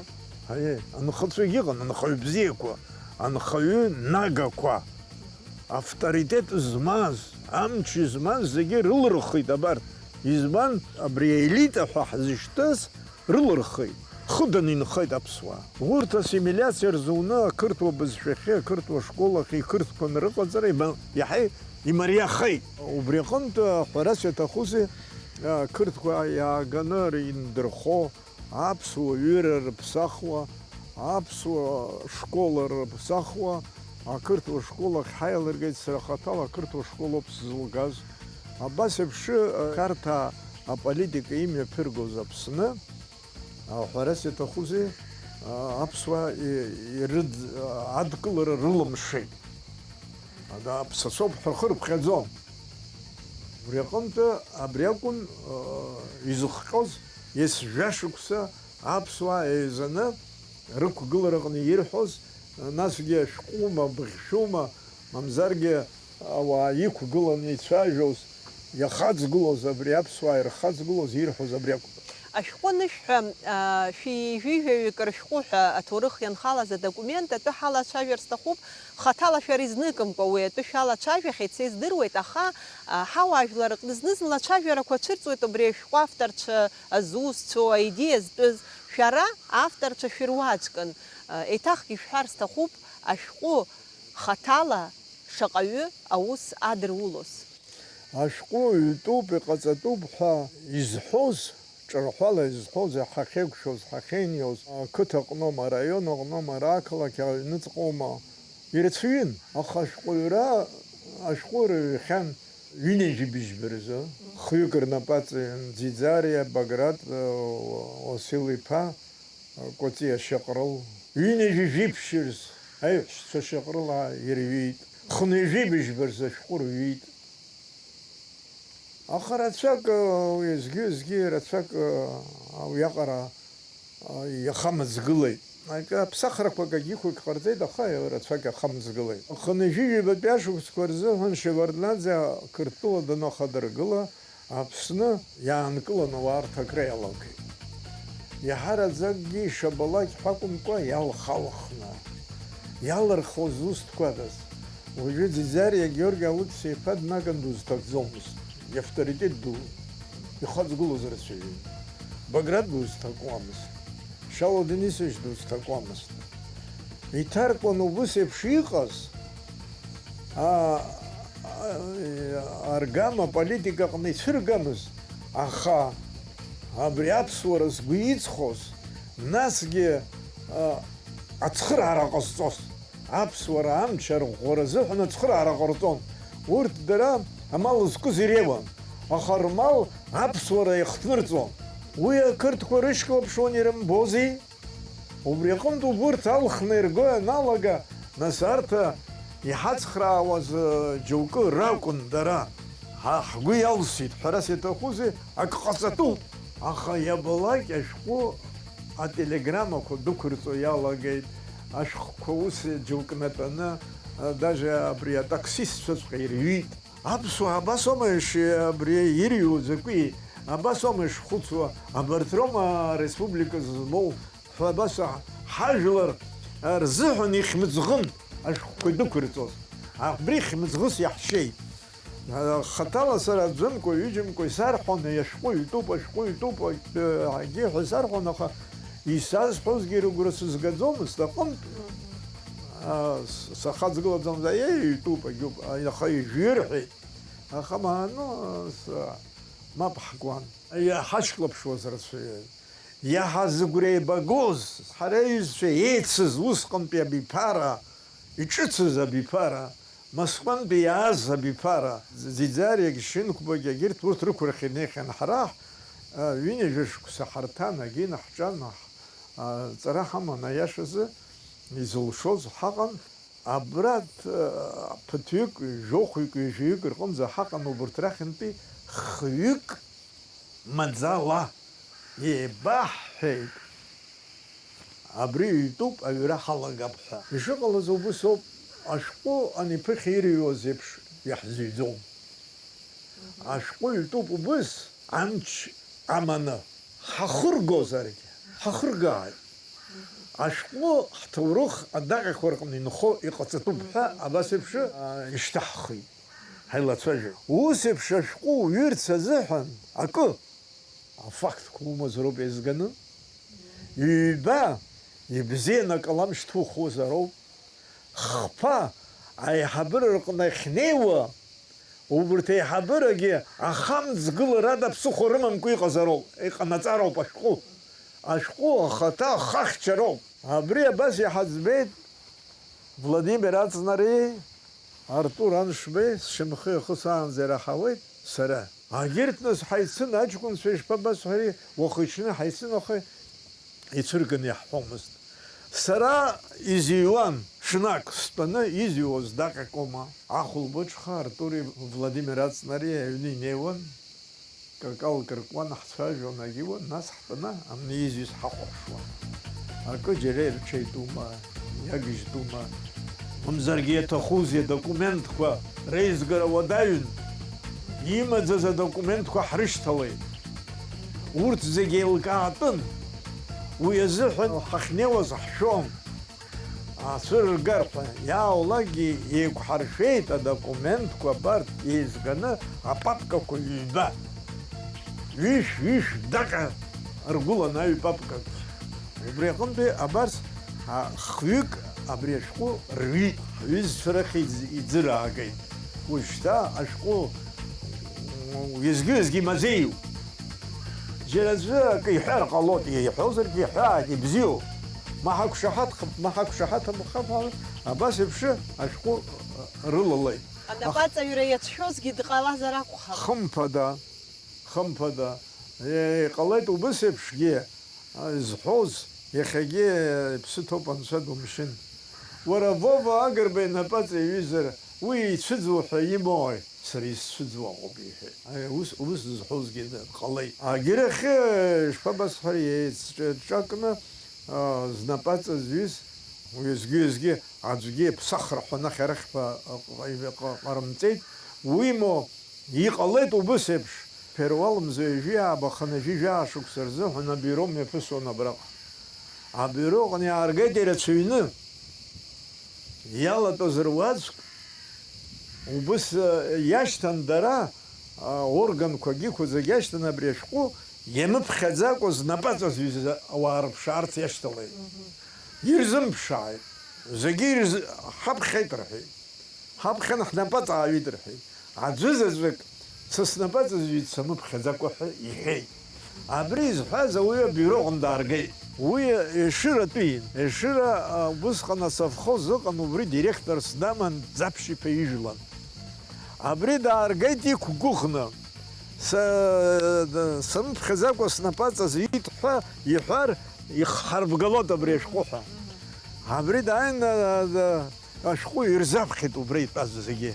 Анхацәагьы ыҟан, анхаҩ бзиақәа, анхаҩы нагақәа, авторитет змаз, амч змаз зегьы рылырхит абарҭ. Избан абри аелита ҳәа ҳзышьҭыз рылырхит. Хыдан инхеит аԥсуаа. Урҭ ассимилиациа рзуны ақырҭуа бызшәахьы, ақырҭуа школахь иқырҭқәа нарыҟаҵара иаҳа имариахеит. Убри аҟынтә ҳәарас иаҭахузеи ақырҭқәа иааганы индырхо, аԥсуа ҩыра рыԥсахуа, аԥсуа школа рыԥсахуа, ақырҭуа школахь ҳаилыргеит сара хаҭала ақырҭуа школоуп сзылгаз. Абас еиԥш Қарҭаа аполитика имҩаԥыргоз Аԥсны ҳәарас иаҭахузеи аԥсуаа адкылара рылымшеит. Аԥсацәоуп ҳәа рхы рыԥхьаӡом. Убри аҟынтә абри акәын изыхҟьоз ес-жәашықәса аԥсуаа еизаны рықәгылараҟны ирҳәоз, насгьы шәҟәума, быӷьшәума, мамзаргьы ауаа иқәгыланы ицәажәоз, иахаҵгылоз абри аԥсуаа ирхаҵгылоз ирҳәоз абри акәын. Ашәҟәы анышәҳәа шәи-жәижәаҩык рышәҟәы ҳәа аҭоурых ианхалаз адокумент атәы ҳалацәажәар сҭахуп, хаҭала шәара изныкымкәа уи атәы шәалацәажәахьеит, са издыруеит, аха ҳауаажәлар рҟны зны-зынла ацәажәарақәа цәырҵуеит убри ашәҟәы авторцәа азусҭцәоу, аидеиа зтәыз. Шәара авторцәа шәыруаӡәкын. Еиҭахгьы ишәҳәар сҭахуп, ашәҟәы хаҭала шаҟаҩы аус адырулоз. Ашәҟәы ҩтәуп, иҟаҵатәуп ҳәа изҳәоз, ҿырҳәала изҳәоз, ҳахьеиқәшәоз, ҳахьеиниоз, ақыҭа аҟноума, араион аҟноума, ақалақь аҩныҵҟоума, ирацәаҩын. Аха ашәҟәыҩра, ашәҟәы рыҩхьан ҩынҩажәибжьба рзы. Хҩык рнапаҵаҩын Ӡиӡариа, Баграт Уасил-иԥа, Кәаҵиа Шьаҟрыл. Ҩынҩажәижәибжь рзы аиҳәшьцәа Шьаҟрылаа ирҩит. Хынҩажәибжьба рзы ашәҟәы рҩит. Аха рацәак уеизгьы рацәак уиаҟара иахамыӡгылеит. Ԥсахрақәак агьықәак ҟарҵеит, аха рацәак иахамыӡгылеит. Хынҩажәижәибатәи ашықәсқәа рзыҳәан Шеварднаӡе Қырҭтәыла данахадыргыла, Аԥсны иаанкыланы ауаарҭак реиалагеит. Иаҳараӡакгьы ишабалак ҳәа акәымкәа иалхалхны. Иалырхуаз узҭқәадаз. Уажәы Ӡиӡариа Георги Алықьса-иԥа днаган дузҭакӡомызт. Иавторитет ду, ихаҵгылоз рацәаҩын. Баграт дузҭакуамызт, Шалва Денисович дузҭакуамызт. Иҭаркуан убыс еиԥш иҟаз аргама политика аҟны ицәыргамызт, аха абри аԥсуара згәы иҵхоз, насгьы ацхыраара ҟазҵоз, аԥсуара амч арӷәӷәара азыҳәан ацхыраара ҟарҵон. Урҭ дара амал зкыз иреиуан, аха рмал аԥсуара иахҭнырҵон. Уи ақырҭқәа рышьклаԥшуан ирымбози. Убри аҟынтә убырҭ алхны ирго ианалага, нас арҭ иҳацхраауаз џьоукы ракәын дара. Ҳгәы иалсит, ҳәарас иаҭахузеи, ак ҟаҵатәуп. Аха иабалак ашәҟәы ателеграммақәа дәықәырҵо иалагеит, ашәҟәқәа ус џьоукы натәаны, даже абри атаксистцәаҵәҟьа ирҩит. Аԥсуаа абас аума абри ирҩу закәи, абас аума ишхәыцуа, абарҭ роума ареспублика змоу, абас ҳажәлар рзыҳәан ихьмыӡӷын ашәҟәқәа дәықәырҵоз. Абри хьмыӡӷыс иаҳшьеит. Хаҭала сара аӡәымкәа, ҩыџьамкәа исарҳәон, ашәҟәы ҩтәуп, ашәҟәы ҩтәуп ҳәа исарҳәон, аха исазҳәозгьы рыгәра сызгаӡомызт. Аҟынтә сахаҵгылаӡомызт, ҩтәуп, агьуп, аха ижәирҳәеит. Аха мап ҳкуан. Иаҳашьклаԥшуаз рацәаҩын. Иаҳазыгәра еибагоз, ҳара аҩызцәа еицыз усҟантәи абиԥара, иҿыцыз абиԥара, Москвантәи иааз абиԥара, Ӡиӡариагь, Шьынқәбагь, егьырҭ урҭ рықәырахь инеихьан. Ҳара ҩынҩажәа шықәса ҳарҭан, агьина ҳҿан, ҵара ҳаман аиашазы изылшоз ҳаҟан. Абра ԥыҭҩык, жәохәҩык, ҩажәаҩык рҟынӡа ҳаҟан убырҭ рахьынтәи хҩык маӡала еибаҳҳәеит. Абри итәуп аҩра ҳалагап ҳәа. Ишыҟалаз убыс ауп, ашәҟәы аниԥыхьа ирыҩуаз еиԥш иаҳзыҩӡом. Ашәҟәы итәуп убыс, амч аманы ҳахыргозаргьы, ҳахыргааит. Ашәҟәы ҳҭоурых адаҟьақәа рҟны инхо иҟаҵатәуп ҳәа абас еиԥш ишьҭаҳхит ҳаилацәажәоит. Ус еиԥш ашәҟәы уҩырц азыҳәан акы афактқәа умазароуп еизганы, ҩба ибзианы акалам шьҭухозароуп, хԥа аиҳабыра рҟны ахьнеиуа убырҭ аиҳабырагьы ахамҵгылара ада ԥсыхәа рымамкәа иҟазароуп, иҟанаҵароуп ашәҟәы. Ашәҟәы ахаҭа ахахьчароуп. Абри абас иҳаӡбеит Владимир Аҵнари, Артур Аншбеи, сшьамхы ихысаанӡа ираҳауеит сара. Агьырҭ нас ҳаицын аҷкәынцәа ишԥабасҳәари, уахи-ҽни ҳаицын уахи ицәырганы иаҳҳәомызт. Сара изыҩуан ҽнак стәаны изыҩуаз даҟьакома. Ахәылбыҽха Артури Владимир Аҵнари аҩны инеиуан, какал кыркуан, ҳцәажәон агьиуан, нас ҳтәаны амни изыҩыз ҳахәаԥшуан. Акы џьара ирҽеитәума, иагыжьтәума, мамзаргьы иаҭахузеи адокументқәа реизгара уадаҩын, имаӡаз адокументқәа ҳрышьҭалеит. Урҭ зегьы еилкаатәын. Уи азыҳәан ҳахьнеиуаз ҳшәон. Ацәырыргар ҳәа иааулакгьы еиқәҳаршәеит адокументқәа абарҭ еизганы апапкақәа ҩба. Ҩышә даҟьа ргәылан аҩ-папкақәа. Убри аҟынтәи абарҭ хҩык абри ашәҟәы рҩит. Ҳҩызцәа рахь иӡыраагеит. Уажәшьҭа ашәҟәы уеизгьы-уеизгьы имазеиуп. Џьара аӡәы акы иҳәар ҟалоит, иҳәозаргьы иҳәааит, ибзиоуп. Ма ҳақәшаҳаҭым, абас еиԥш ашәҟәы рылалеит. Анапаҵаҩра иацәшәозгьы дҟалазар акәхап. Хымԥада. Иҟалеит убыс еиԥшгьы зҳәоз иахьагьы иԥсы ҭоуп анцәа думшьын. Уара Вова Агрба инапаҵа иҩызар, уи ицәыӡуа ҳәа имои, сара исцәыӡуа аҟоуп иҳәеит. Ус зҳәозгьы ҟалеит. Агьырахьы ишԥабасҳәари, еицҿакны знапаҵа зҩыз, уеизгьы-уеизгьы аӡәгьы ԥсахра ҳәа арахьқәа ҟарымҵеит. Уимо иҟалеит убыс еиԥш. Ԥеруалмза ҩажәиаабаханы жәашықәса рзыҳәан абиуро мҩаԥысуан абраҟа. Абиуроҟны иааргеит ирацәаҩны. Иалатәаз руаӡәк убыс иашьҭан дара органқәагьы зегь иашьҭан абри ашәҟәы иамыԥхьаӡакәа знапаҵа зҩыз ауаа рыԥшаарц иашьҭалеит. Ирзымԥшааит. Зегьы ҳаԥхьеит рҳәеит. Ҳаԥхьаны ҳнапаҵа аауит рҳәеит. Аӡәызаҵәык са снапаҵа зҩит самыԥхьаӡакәа ҳәа иҳәеит. Абри изҳәаз ауаҩы абиуроҟны дааргеит. Уи Ешыратәин. Ешыра убысҟан асовхоз ыҟан, убри директорс даман Ӡаԥшь-иԥа ижәлан. Абри дааргеит иқәгәыӷны. Самыԥхьаӡакәа снапаҵа зҩит ҳәа иҳәар ихҳарбгалоит абри ашәҟәы ҳәа. Абри дааин ашәҟәы ирзаԥхьеит убри итәаз зегьы.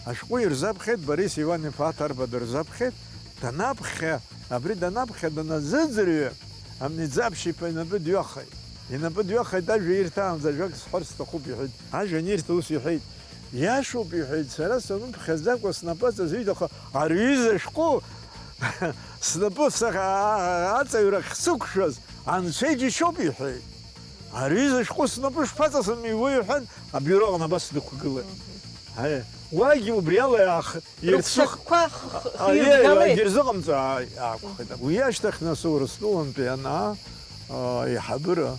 Ашәҟәы ирзаԥхьеит, Борис Иван-иԥа Аҭарба дырзаԥхьеит, абри данаԥхьа даназыӡырҩы, амни Ӡаԥшь-иԥа инапы дҩахеит. Инапы дҩахеит ажәа ирҭаанӡа, ажәак сҳәарц сҭахуп иҳәеит. Ажәа анирҭа ус иҳәеит. Иашоуп иҳәеит, сара самыԥхьаӡакәа снапаҵа зҩит, аха арҩыза ашәҟәы снапы аҵаҩрахь сықәшәаз анцәа иџьашьоуп иҳәеит. Арҩыза ашәҟәы снапы шԥаҵасым иуеи иҳәан, абиуроҟны абас дықәгылеит. Уагьы убри ала ирзыҟамҵа аақәхеит. Уи ашьҭахь нас Урыстәылантәи ианаа аиҳабыра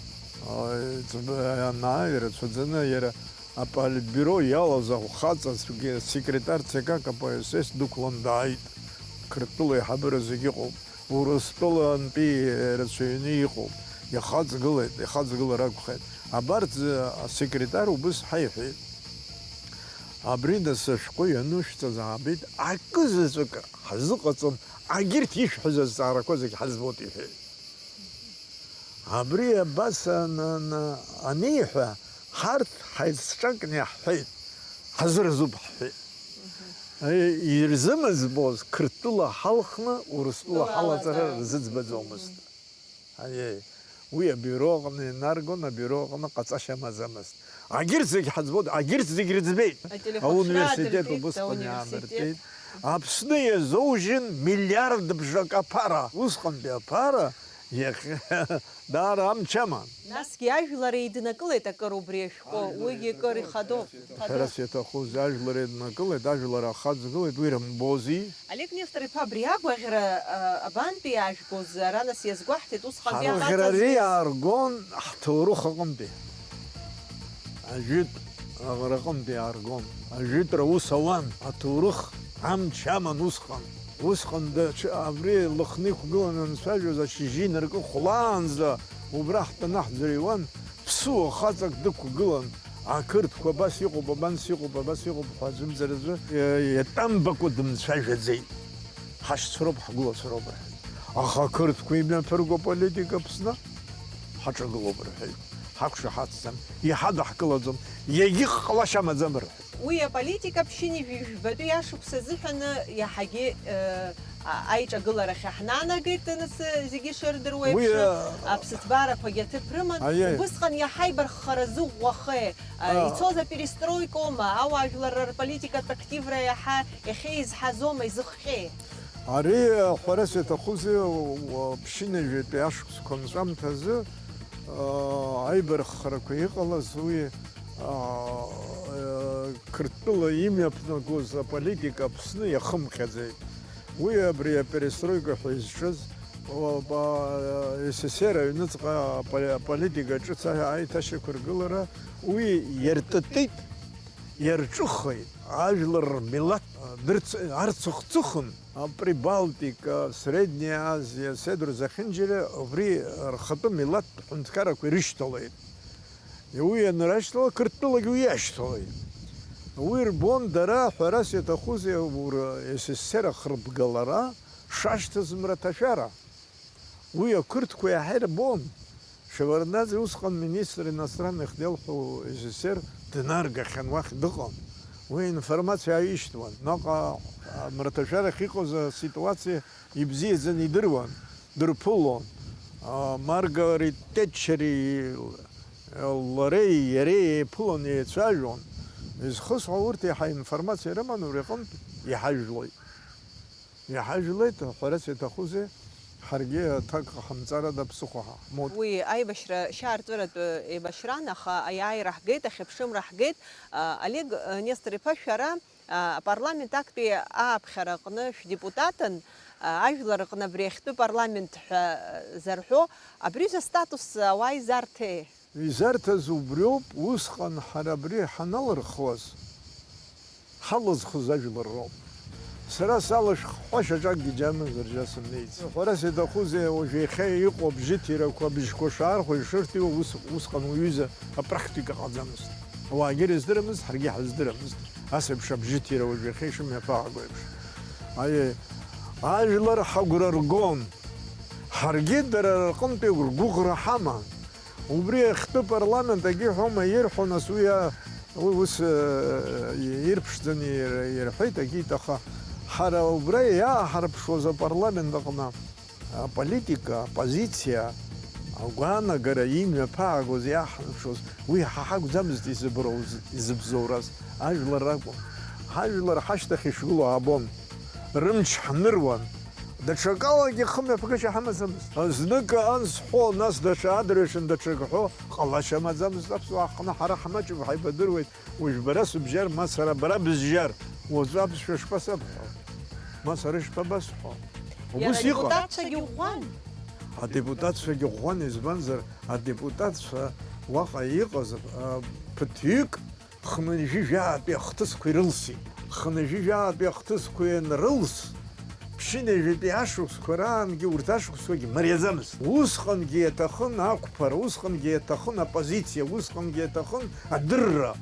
ианаа ирацәаӡаны иара аполитбиуро иалаз ахәхаҵа секретар ЦК КПСС дықәлан дааит. Қырҭтәыла аиҳабыра зегьы ыҟоуп. Урыстәылантәи ирацәаҩны иҟоуп. Ихаҵгылар акәхеит. Абарҭ асекретар убыс ҳаиҳәеит. Абри нас ашәҟәы ианышәҵаз аабеит, акызаҵәык ҳзыҟаҵом, агьырҭ ишәҳәаз азҵаарақәа зегьы ҳаӡбоит иҳәеит. Абри абас аниҳәа, ҳарҭ ҳаицҿакны иаҳҳәеит, ҳазырзуп ҳҳәеит. ирзымызбоз қыртыла халқны урыстыла халазара рзыцбаӡомызт. Уи абюроҟны инаргон, абюроҟны ҟаҵашьамаӡамызт. Агьырҭ зегь ҳаӡбоит, агьырҭ зегь рыӡбеит. Ауниверситет убысҟан иаанартит. Аԥсны иазоужьын миллиардбжак аԥара. Усҟантәи аԥара даара амч аман. Насгьы ажәлар еиднакылеит акыр убри ашәҟәы, уигьы акыр ихадоуп. Шәарас иаҭахуз ажәлар еиднакылеит, ажәлар ахаҵгылеит, уи рымбози. Олег Нестор-иԥа абри агәаӷьра абантәи иаажәгоз аранас иазгәаҳҭеит усҟантәи Ҳарӷьарари иааргон ҳҭоурых аҟынтәи. Ажәытә аҟынтәи иааргон. Ажәытәра ус ауан, аҭоурых амч аман усҟан. Усҟан абри лыхны иқәгыланы анцәажәоз ашьыжьы инаркы хәлаанӡа убра ҳтәаны ҳӡырҩуан, ԥсуа хаҵак дықәгылан, ақырҭқәа абас иҟоуп, абанс иҟоуп, абас иҟоуп ҳәа аӡәымзаразы иатәамбакәа дымцәажәаӡеит. Ҳашьцәроуп, ҳгәылацәароуп рҳәеит. Аха ақырҭқәа имҩаԥырго аполитика Аԥсны ҳаҿагылоуп рҳәеит. Ҳақәшаҳаҭӡам, иҳадаҳкылаӡом, иагьыҟалашьа амаӡам рҳәеит. Уи аполитика ԥшьыни жәбатәи ашықәс азыҳәаны иаҳагьы аиҿагыларахь ҳнанагеит, нас зегьы шырдыруа еиԥш аԥсыҭбарақәагьы аҭыԥ рыман. Убысҟан иаҳа ибарххара зыӷәӷәахеи, ицоз аперестройкома, ауаажәлар рполитикатә активра иаҳа иахьеизҳазома, изыхҟьеи? Ари ҳәарас иаҭахузеи ԥшьыни жәытәи ашықәсқәа нҵәамҭазы аибарххарақәа иҟалаз уи қырҭтәыла имҩаԥнагоз аполитика Аԥсны иахымҟьаӡеит. Уи абри аперестройка ҳәа изҿыз СССР аҩныҵҟа аполитика ҿыц аиҭашьақәыргылара уи иартытит, иарҿыхеит. Ажәлар рмилаҭ арцыхцыхын Прибалтика, Средняя Азия, Седр захьынџьара убри рхатәы милаҭ ҳәынҭқарақәа ирышьҭалеит. Уи анрашьҭала қырҭтәылагьы уи иашьҭалеит. Уи рбон дара ҳәарас иаҭахузеи СССР ахырбгалара шашьҭаз мраҭашәара. Уи ақырҭқәа иаҳа ирбон. Шеварднаӡе усҟан министр иностранных дел ҳәа СССР днаргахьан уахь дыҟан. Уи информациа ааишьҭуан. Наҟа мраҭашәарахь иҟаз аситуациа ибзиаӡаны идыруан, дырԥылон. Маргарет Тетчери лареи иареи еиԥыланы еицәажәон. Изхысҳәо урҭ иаҳа информациа рыман уи аҟынтә иҳажәлоит. Иҳажәлеит, ҳәарас иаҭахузеи ҳаргьы аҭак ҟаҳамҵарада ԥсыхәа ҳаҳмоуит. Уи аибашьра шьаарҵәыратә еибашьран, аха аиааира ҳгеит, ахьыԥшымра ҳгеит. Олег Нестор-иԥа, шәара апарламент актәи ааԥхьара аҟны шәдепутатын, ажәлар рҟны абри ахьтәы парламент ҳәа зарҳәо, абрижа статус ауаа изарҭеи? Изарҭаз убриоуп, усҟан ҳара абри ҳаналырхуаз, ҳалызхыз ажәлар роуп. Сара салашәхәашьа ҿакгьы џьамызар џьа сымнеиц. Ҳәарас иаҭахузеи уажә иахьа иҟоу абжьыҭирақәа, бжьқәа шаархәа ишырҭиуа усҟан уҩыза апрактика ҟаӡамызт. Ауаагьы рыздырамызт, ҳаргьы ҳаздырамызт. Ас еиԥш абжьыҭира уажә иахьа ишымҩаԥааго еиԥш. Ажәлар ҳагәра ргон, ҳаргьы дара рҟынтәи ргәыӷра ҳаман. Убри ахьтәы парламент агьиҳәома ирҳәон, нас уи ус ирԥшӡаны ирҳәеит агьит, аха ҳара убра иааҳарԥшуаз апарламент аҟны аполитика, апозициа, агәаанагара имҩаԥаагоз иааҳарԥшуаз, уи ҳа ҳакәӡамызт изыбзоураз, ажәлар ракәын. Ҳажәлар ҳашьҭахь ишгыло аабон, рымч ҳныруан. Даҽакалагьы хымҩаԥгашьа ҳамаӡамызт. Знык ансҳәо, нас даҽа адырҩаҽны даҽак ҳәо ҟалашьа амаӡамызт. Аԥсуаа ҳҟны ҳара ҳмаҷуп, ҳаибадыруеит. Уажә бара сыбжьар, ма сара бара бызжьар. Уаҵәы аԥсшәа шԥасабҳәо? Ма сара ишԥабасҳәо? Убыс иҟан. Адепутатцәагьы ӷәӷәан. Адепутатцәагьы ӷәӷәан, избанзар адепутатцәа уаҟа иҟаз ԥыҭҩык хынҩажәижәаатәи ахҭысқәа ирылсит. Хынҩажәижәаатәи ахҭысқәа ианрылс, ԥшьыни жәытәи ашықәсқәа раангьы урҭ ашықәсқәагьы мариаӡамызт. Усҟангьы иаҭахын ақәԥара, усҟангьы иаҭахын апозициа, усҟангьы иаҭахын адырра,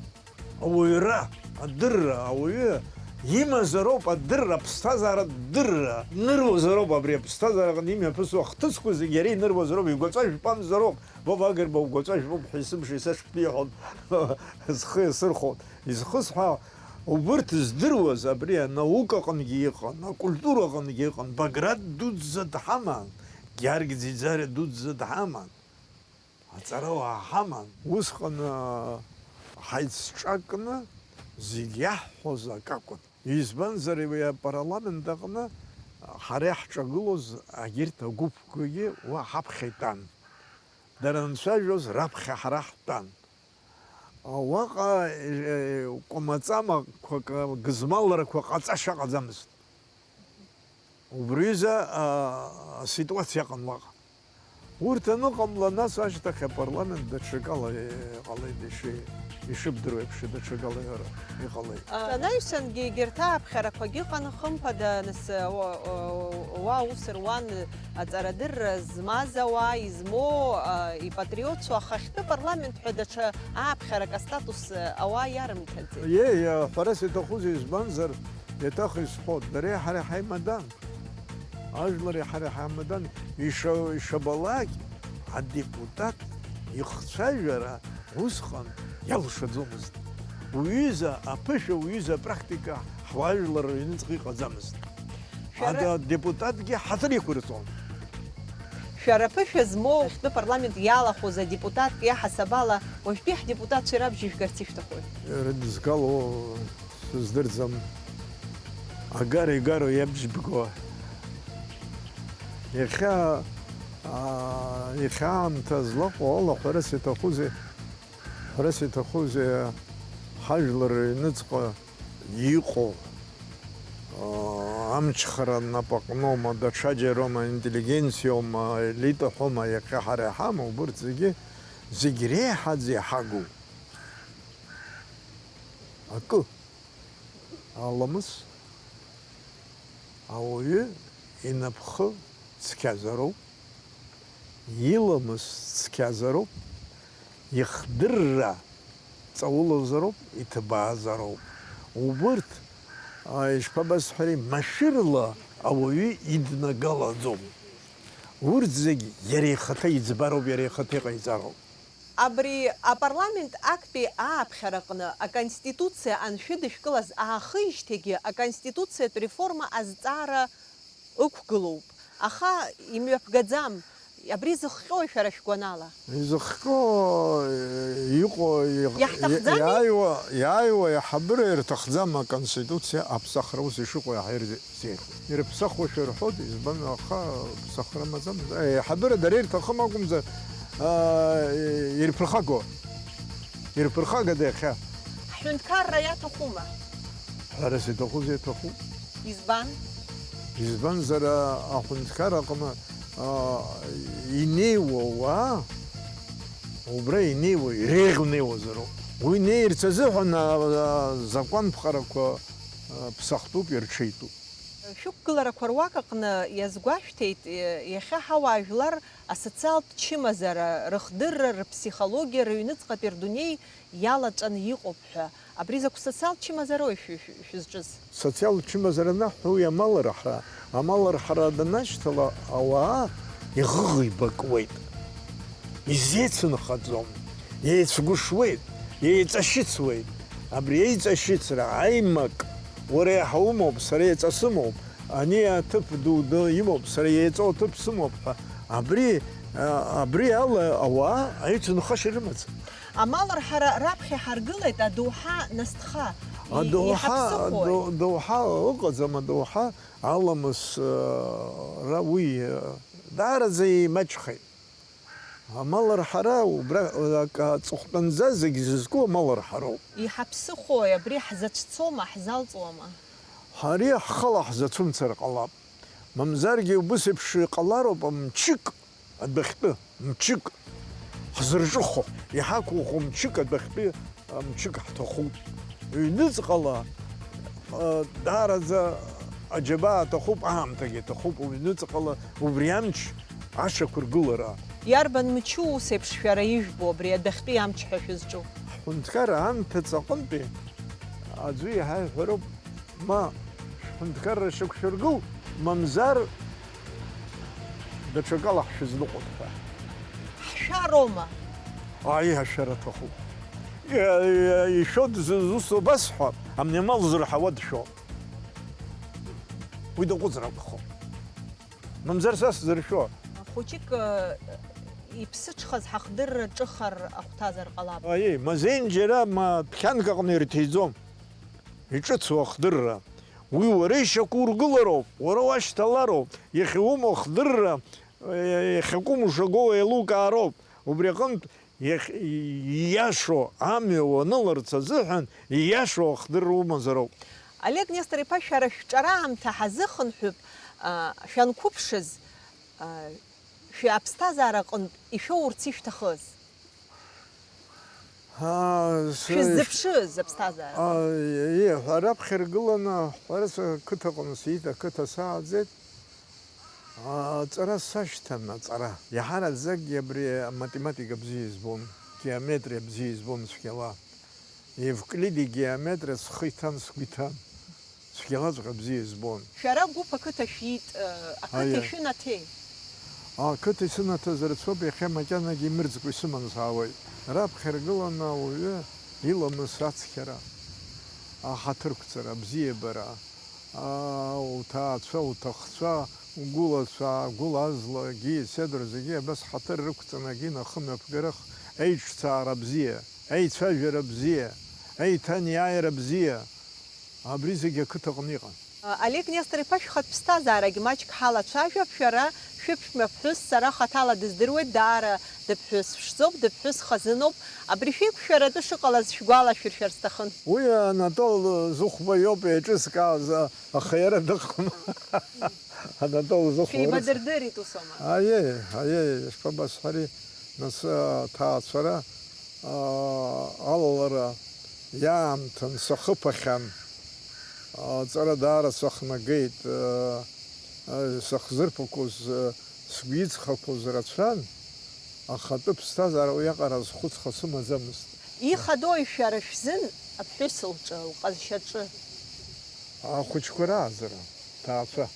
ауаҩра, адырра, ауаҩы имазароуп адырра, аԥсҭазаара дырра. Ныруазароуп абри аԥсҭазаараҟны имҩаԥысуа ахҭысқәа зегьы иара иныруазароуп, игәаҵәа жәпамзароуп. Боб Агрба угәаҵәа жәпоуп ҳәа исымша исашәҭиҳәон, зхы иасырхон. Изхысҳәа убырҭ здыруаз абри анаукаҟангьы иҟан, акультураҟангьы иҟан, Баграт дуӡӡа дҳаман, Георги Ӡиӡариа дуӡӡа дҳаман, аҵарауаа ҳаман. Усҟан ҳаицҿакны зегь иаҳҳәоз акакәын. Избанзар уи апарламент аҟны ҳара иаҳҿагылоз агьырҭ агәыԥқәагьы уа ҳаԥхьа итәан. Дара анцәажәоз раԥхьа ҳара ҳтәан. Уаҟа кәамаҵамақәак, гызмалрақәа ҟаҵашьа ыҟаӡамызт. Убриазы аситуациа ыҟан уаҟа. Урҭ аныҟамла, нас ашьҭахь апарламент даҽакала иҟалеит, ишыбдыруа еиԥш даҽакала иҟалеит. Анаҩсангьы егьырҭ ааԥхьарақәагьы ыҟан, хымԥада нас уа аус руан аҵарадырра змаз ауаа, измоу, ипатриотцу, аха ахьтәы парламент ҳәа даҽа ааԥхьарак астатус ауаа иарымҭаӡеит. Ҳәарас иҭахузеи, избанзар еиҭах исҳәот, дареи ҳареи ҳаимадан. Ажәлари ҳареи ҳаимадан. Ишабалак адепутат ихцәажәара усҟан иалшаӡомызт. Уҩыза аԥышәа, уҩыза апрактика ҳуаажәлар рыҩныҵҟа иҟаӡамызт. Адепутатгьы ҳаҭыр иқәырҵон. Шәара ԥышәа змоу ахьтәы парламент иалахәыз адепутатк иаҳасабала уажәтәи ҳдепутатцәа ирабжьыжәгарц ишәҭахуи? Рыдызгало сыздырӡам. Агара-игаро иабжьбго. Иахьа аамҭа злаҟоу ала ҳәарас иҭахузеи ҳажәлар рыҩныҵҟа иҟоу амчхара напаҟноума, даҽаџьароума, интеллигенциоума, елитахоума, иахьа ҳара иҳамоу, убырҭ зегь реиҳаӡа иҳагу акы аламыс ауаҩы инапхы цқьазароуп, иламыс цқьазароуп, ихдырра ҵаулазароуп, иҭбаазароуп. Убырҭ ишԥабасҳәари, машәырла ауаҩы иднагалаӡом. Урҭ зегь иара ихаҭа иӡбароуп, иара ихаҭа иҟаиҵароуп. Абри апарламент актәи ааԥхьараҟны аконституциа аншәыдышәкылаз аахижьҭеигьы аконституциатә реформа азҵаара ықәгылоуп. Аха имҩаԥгаӡам. Абри зыхҟьои шәара шәгәанала? Изыхҟьо иҟоу иааиуа иаҳабыра ирҭахӡам аконституциа аԥсахра ус ишыҟоу иаҳирзеиӷьуп. Ирыԥсахуашәа рҳәоит, избан аха ԥсахра маӡамызт. Иаҳабыра дара ирҭахым акәымзар ирԥырхагада иахьа. Ҳҳәынҭқарра иаҭахума? Ҳәарас иҭахузеи иҭахуп. Избан? Избанзар аҳәынҭқар аҟны инеиуа ауаа, убра инеиуа, иреиӷьнеиуазароуп. Уи неирц азыҳәан азакәанԥҟарақәа ԥсахтәуп, ирҽеитәуп. Шәықәгыларақәа руак аҟны иазгәашәҭеит иахьа ҳауаажәлар асоциалтә чымазара, рыхдырра, рыԥсихологиа, рыҩныҵҟатәи рдунеи иалаҵәаны иҟоуп ҳәа. Абри закә социалтә чымазароуи шәызҿыз? Социалтә чымазара наҳәа уи амалрахара. Амалрахара данашьҭала ауаа иӷыӷибакуеит, изеицынхаӡом, иеицгәышуеит, иеиҵашьыцуеит. Абри еиҵашьыцра аимак уара иаҳа умоуп, сара еиҵасымоуп, ани аҭыԥ ду имоуп, сара иеиҵоу аҭыԥ сымоуп ҳәа. Абри ала ауаа аицынхашьа рымаӡам. Амалрҳара раԥхьа ҳаргылеит адоуҳа насҭха. Адоуҳа ыҟаӡам, адоуҳа аламысра уи даараӡа имаҷхеит. Амалрҳара аҵыхәтәанӡа зегь зызку амалрҳароуп. Иҳаԥсыхәои, абри ҳзацәцома, ҳзалҵуама? Ҳари ҳхала ҳзацәымцар ҟалап. Мамзаргьы убыс еиԥш иҟалароуп мчык адәахьтәы, мчык ҳзырҿыхо, иҳақәыӷәӷәо мчык адәахьтәы мчык ҳҭахуп. Ҩныҵҟала даараӡа аџьабаа аҭахуп, аамҭагьы аҭахуп, ҩныҵҟала убри амч ашьақәыргылара. Иарбан мчу ус еиԥш шәара ижәбо абри адәахьтәи амч ҳәа шәызҿу? Ҳҳәынҭқар аамҭа ҵаҟынтәи аӡәы иаҳа иҳәароуп, ма ҳҳәынҭқарра шьақәшәыргыл, мамзар даҽакала ҳшәызныҟәот ҳәа. Ҳшәароума? Ҳашәара аҭахуп. Ишәо зусу басҳәап, амнемал зырҳауа дшәоуп. Уи даҟәыҵрақәахо. Мамзар са сзыршәо. Хәыҷык иԥсыҽхаз ҳахдырра ҿыхар ахәҭазар ҟалап. Аиеи, мазеинџьара ԥхьанк аҟны ирҭиӡом. Иҿыцу ахдырра. Уи уара ишьақәу ургылароуп, уара уашьҭалароуп, иахьа умоу ахдырра, иахьакәым ушагоу еилукаароуп. Убри аҟнытә ииашоу амҩа уаныларц азыҳәан ииашоу ахдырра умазароуп. Олег Нестор-иԥа, шәара шәҿараамҭа ҳазыхынҳәып, шәанқәыԥшыз, шәаԥсҭазаара аҟнытә ишәоурц ишәҭахыз. Шәыззыԥшыз аԥсҭазаара. Раԥхьа иргыланы ҳәараса қыҭаҟны сиит, ақыҭа сааӡеит. Аҵара сашьҭан, аҵара. Иаҳараӡакгьы абри аматематика бзиа избон, геометриа бзиа избон цәгьала. Евклид игеометриа схы иҭан, сгәы иҭан. Цәгьалаҵәҟьа бзиа избон. Шәара гәыԥ ақыҭа шәиит, ақыҭа ишәынаҭеи. Ақыҭа исынаҭаз рацәоуп, иахьа макьанагьы имырӡкәа исыман саауеит. Раԥхьа иргыланы ауаҩы иламыс ацқьара, аҳаҭырқәҵара, абзиабара, уҭаацәа, уҭахцәа, угәылацәа, гәылазлагьы, седра зегьы абас ҳаҭыр рықәҵанагьы нахымҩаԥгарах, еиҿцаара бзиа, еицәажәара бзиа, еиҭаниааира бзиа, абри зегьы ақыҭаҟны иҟан. Олег Нестор-иԥа, шәхатә ԥсҭазаарагьы маҷк ҳалацәажәап, шәара шәыԥшәма ԥҳәыс, сара хаҭала дыздыруеит, даара дыԥҳәыс ԥшӡоуп, дыԥҳәыс хазыноуп. Абри шәеиқәшәаратәы шыҟалаз шәгәалашәыршәар сҭахын. Уи Анатол Зыхәба иоуп еиҿызкааз, аха иара дыҟам. Анатол Зыхәба. Шәеибадырдырит усома. Аиеи, ишԥабасҳәари, нас аҭаацәара, алалара иаамҭан сахыԥахьан. Аҵара даара сахнагеит, сахзырԥақәоз, сгәы иҵхақәоз рацәан, ахатәы ԥсҭазаара уиаҟара зхәыцха сымаӡамызт. Ихадои шәара шәзын аԥҳәыс лҿы, лҟазшьаҿы? Ахәыҷқәа раазара, ҭаацәа.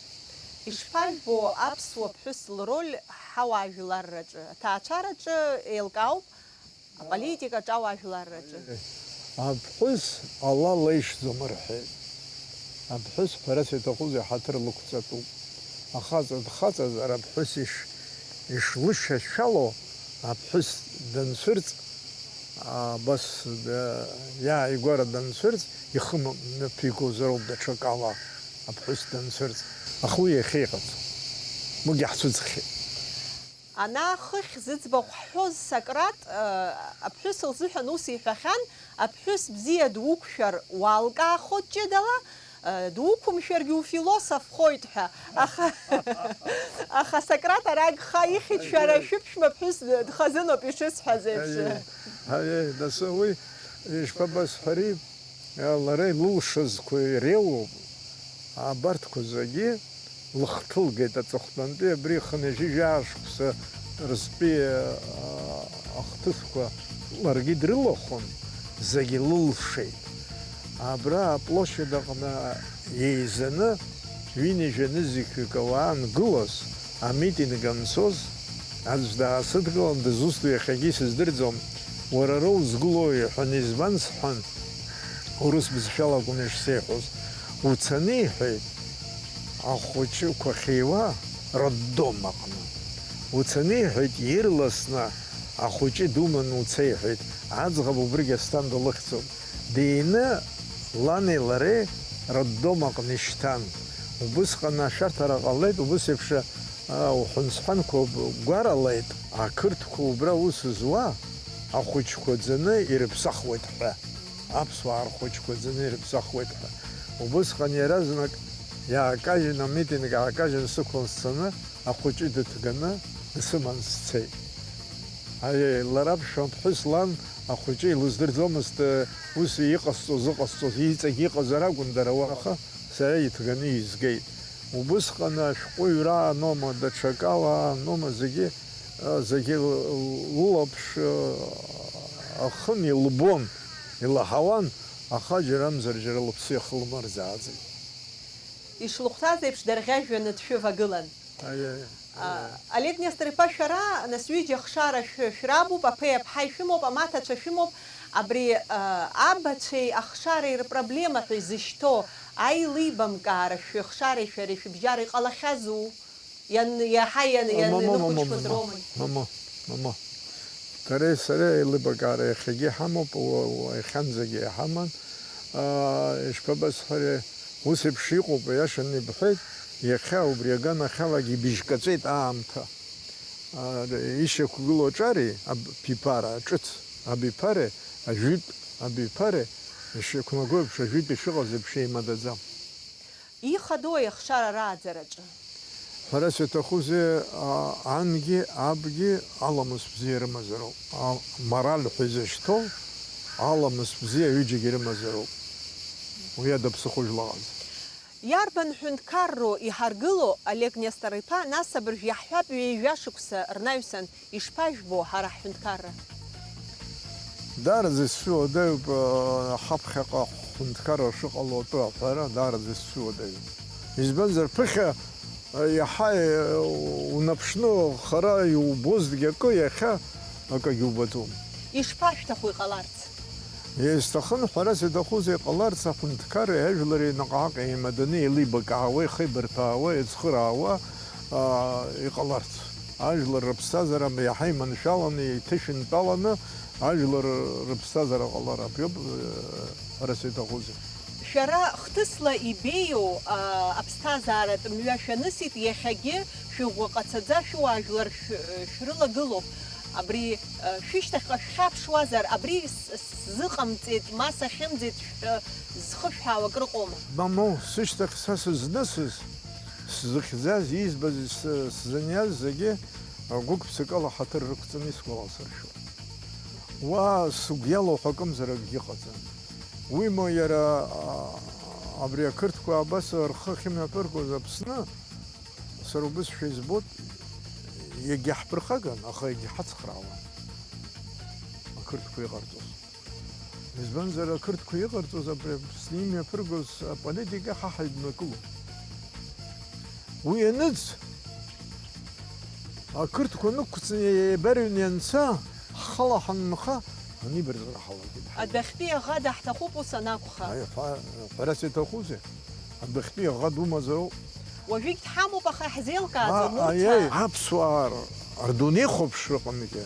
Ишԥажәбо аԥсуа ԥҳәыс лроль ҳауаажәларраҿы? Аҭаацәараҿы еилкаауп, аполитикаҿ, ауаажәларраҿы. Аԥҳәыс ала леишӡом рҳәеит. Аԥҳәыс ҳәарас иҭахузеи ҳаҭыр лықәҵатәуп. Ахаҵа дхаҵазар аԥҳәыс ишлышьашәало, аԥҳәыс данцәырҵ, абас иааигәара данцәырҵ, ихы мҩаԥигозароуп даҽакала аԥҳәыс данцәырҵ. Аха уи иахьиҟац, мыгьа ҳцәыӡхьеит. Ана хыхь зыӡбахә ҳҳәоз Сократ аԥҳәыс лзыҳәан ус иҳәахьан, аԥҳәыс бзиа дуқәшәар уаалкаахо ҷыдала, дуқәымшәаргьы уфилософхоит ҳәа. Аха Сократ ара агха ихьит, шәара шәыԥшәма ԥҳәыс дхазыноуп ишысҳәаз еиԥш. Нас уи ишԥабасҳәари, лара илылшазқәа иреиуоуп, абарҭқәа зегьы лыхҭылгеит аҵыхәтәантәи, абри хынҩажәижәаа шықәса рзтәи ахҭысқәа ларгьы дрылахәын, зегьы лылшеит. Абра аплощадь аҟны еизаны ҩынҩажәа-нызқьҩык ауаа ангылаз, амитинг анцоз, аӡә даасыдгылан, дызусҭоу иахьагьы исыздырӡом, уара ара узгылоу иҳәан, избан сҳәан, урыс бызшәала акәын ишсеиҳәоз, уцаны иҳәеит, ахәыҷқәа хьиуа роддом аҟны. Уцаны иҳәеит, ирласны ахәыҷы думаны уца иҳәеит, аӡӷаб убригь Асҭанда лыхьӡуп. Дины лани лареи роддом аҟны ишьҭан. Убысҟан ашәарҭара ҟалеит, убыс еиԥш уҳәансҳәанқәа гәаралеит, ақырҭқәа убра ус зуа, ахәыҷқәа ӡаны ирыԥсахуеит ҳәа. Аԥсуаа рхәыҷқәа ӡаны ирыԥсахуеит ҳәа. Убысҟан иаразнак иаакажьын, амитинг аакажьын, сықәлан сцаны, ахәыҷы дыҭганы исыман сцеит. Лара ԥшәма ԥҳәыс лан ахәыҷы илыздырӡомызт, ус иҟасҵоз, иҵегь иҟазар акәын дара уаха, сара иҭганы изгеит. Убысҟан ашәҟәыҩҩра анома, даҽакала анома, зегьы лылаԥш ахын илбон, илаҳауан, аха џьарамзар џьара лыԥсы иахылмырзааӡеит. Ишлыхәҭаз еиԥш дарӷьажәҩаны дшәывагылан. Олег Нестор-иԥа, шәара нас ҩыџьа хшара шәрабуп, аԥеи аԥҳаи шәымоуп, амаҭацәа шәымоуп. Абри абацәеи ахшареи рпроблемаҳәа изышьҭоу аилибамкаара шәыхшареи шәареи шәыбжьара иҟалахьазу? Иаҳа ианыхәыҷқәаз роума? Мама. Тареи сареи аилибакаара иахьагьы иҳамоуп, иахьанӡагьы иҳаман. Ишԥабасҳәари, ус еиԥш иҟоуп, иашаны ибҳәеит, иахьа убри аганахьалагьы ибыжькаҵәеит аамҭа. Ишьақәгылоу аҿари, аԥиԥара, аҿыц, абиԥареи, ажәитә, абиԥареи, ишықәнагоу еиԥш ажәитә ишыҟаз еиԥш еимадаӡам. Ихадоу аихшара рааӡараҿы? Ҳәарас иаҭахузеи ангьы, абгьы аламыс бзиа рымазароуп. Мораль ҳәа изышьҭоу аламыс бзиа аҩыџьагьы рымазароуп. Уи ада ԥсыхәа жәлаҟаз. Иарбан ҳәынҭқарроу иҳаргыло Олег Нестор-иԥа, нас абыржә иаҳҳәап ҩажәа рнаҩсан ишԥажәбо ҳара ҳҳәынҭқарра? Даараӡа исцәуадаҩуп ҳаԥхьаҟа ҳҳәынҭқарра шыҟало атәы аҳәара, даараӡа исцәуадаҩуп. Избанзар ԥыхьа иаҳа унаԥшны хара иубозҭгьы акы иахьа акагьы убаӡом. Ишԥашәҭаху иҟаларц? Изҭахын ҳәарас иаҭахузеи иҟаларц аҳәынҭқарреи ажәлари наҟ-ааҟ еимаданы еилибакаауа, ихеибарҭәаауа, еицхыраауа иҟаларц. Ажәлар рыԥсҭазаара иаҳа иманшәаланы, иҭышәынтәаланы ажәлар рыԥсҭазаара ҟалар абриоуп ҳәарас иаҭахузеи. Шәара хҭысла ибеиоу аԥсҭазааратә мҩа шәанысит, иахьагьы шәыӷәӷәаҟацаӡа шәуаажәлар шәрылагылоуп. Абри шәышьҭахьҟа шәхьаԥшуазар, абри сзыҟамҵеит, ма сахьымӡеит зхы шәҳәаау акыр ыҟоума? Мамоу, сышьҭахь са сызнысыз, сзыхьӡаз, избаз, сзыниаз зегьы гәык-ԥсыкала ҳаҭыр рықәҵаны исгәаласыршәоит. Уа сыгәы иалоу акымзар акгьы ыҟаӡам. Уимоу иара абри ақырҭқәа абас рхы ахьымҩаԥыргоз Аԥсны, сара убысшәа избоит, иагьаҳԥырхаган, аха иагьҳацхраауан ақырҭқәа иҟарҵоз. Избанзар ақырҭқәа иҟарҵоз абри Аԥсны имҩаԥыргоз аполитика ҳаҳа иднакылон. Уи ианыҵ, ақырҭқәа нықәҵны еибарыҩны ианца, ҳхала ҳаннха, анибарҵәара ҳалагеит. Адәахьтәи аӷа даҳҭахуп ус анакәха. Ҳәарас иаҭахузеи? Адәахьтәи аӷа думазароуп. Уажәыгь дҳамоуп, аха иаҳзеилкааӡом урҭ. Аԥсуаа рдунеихәаԥш рҟынгьы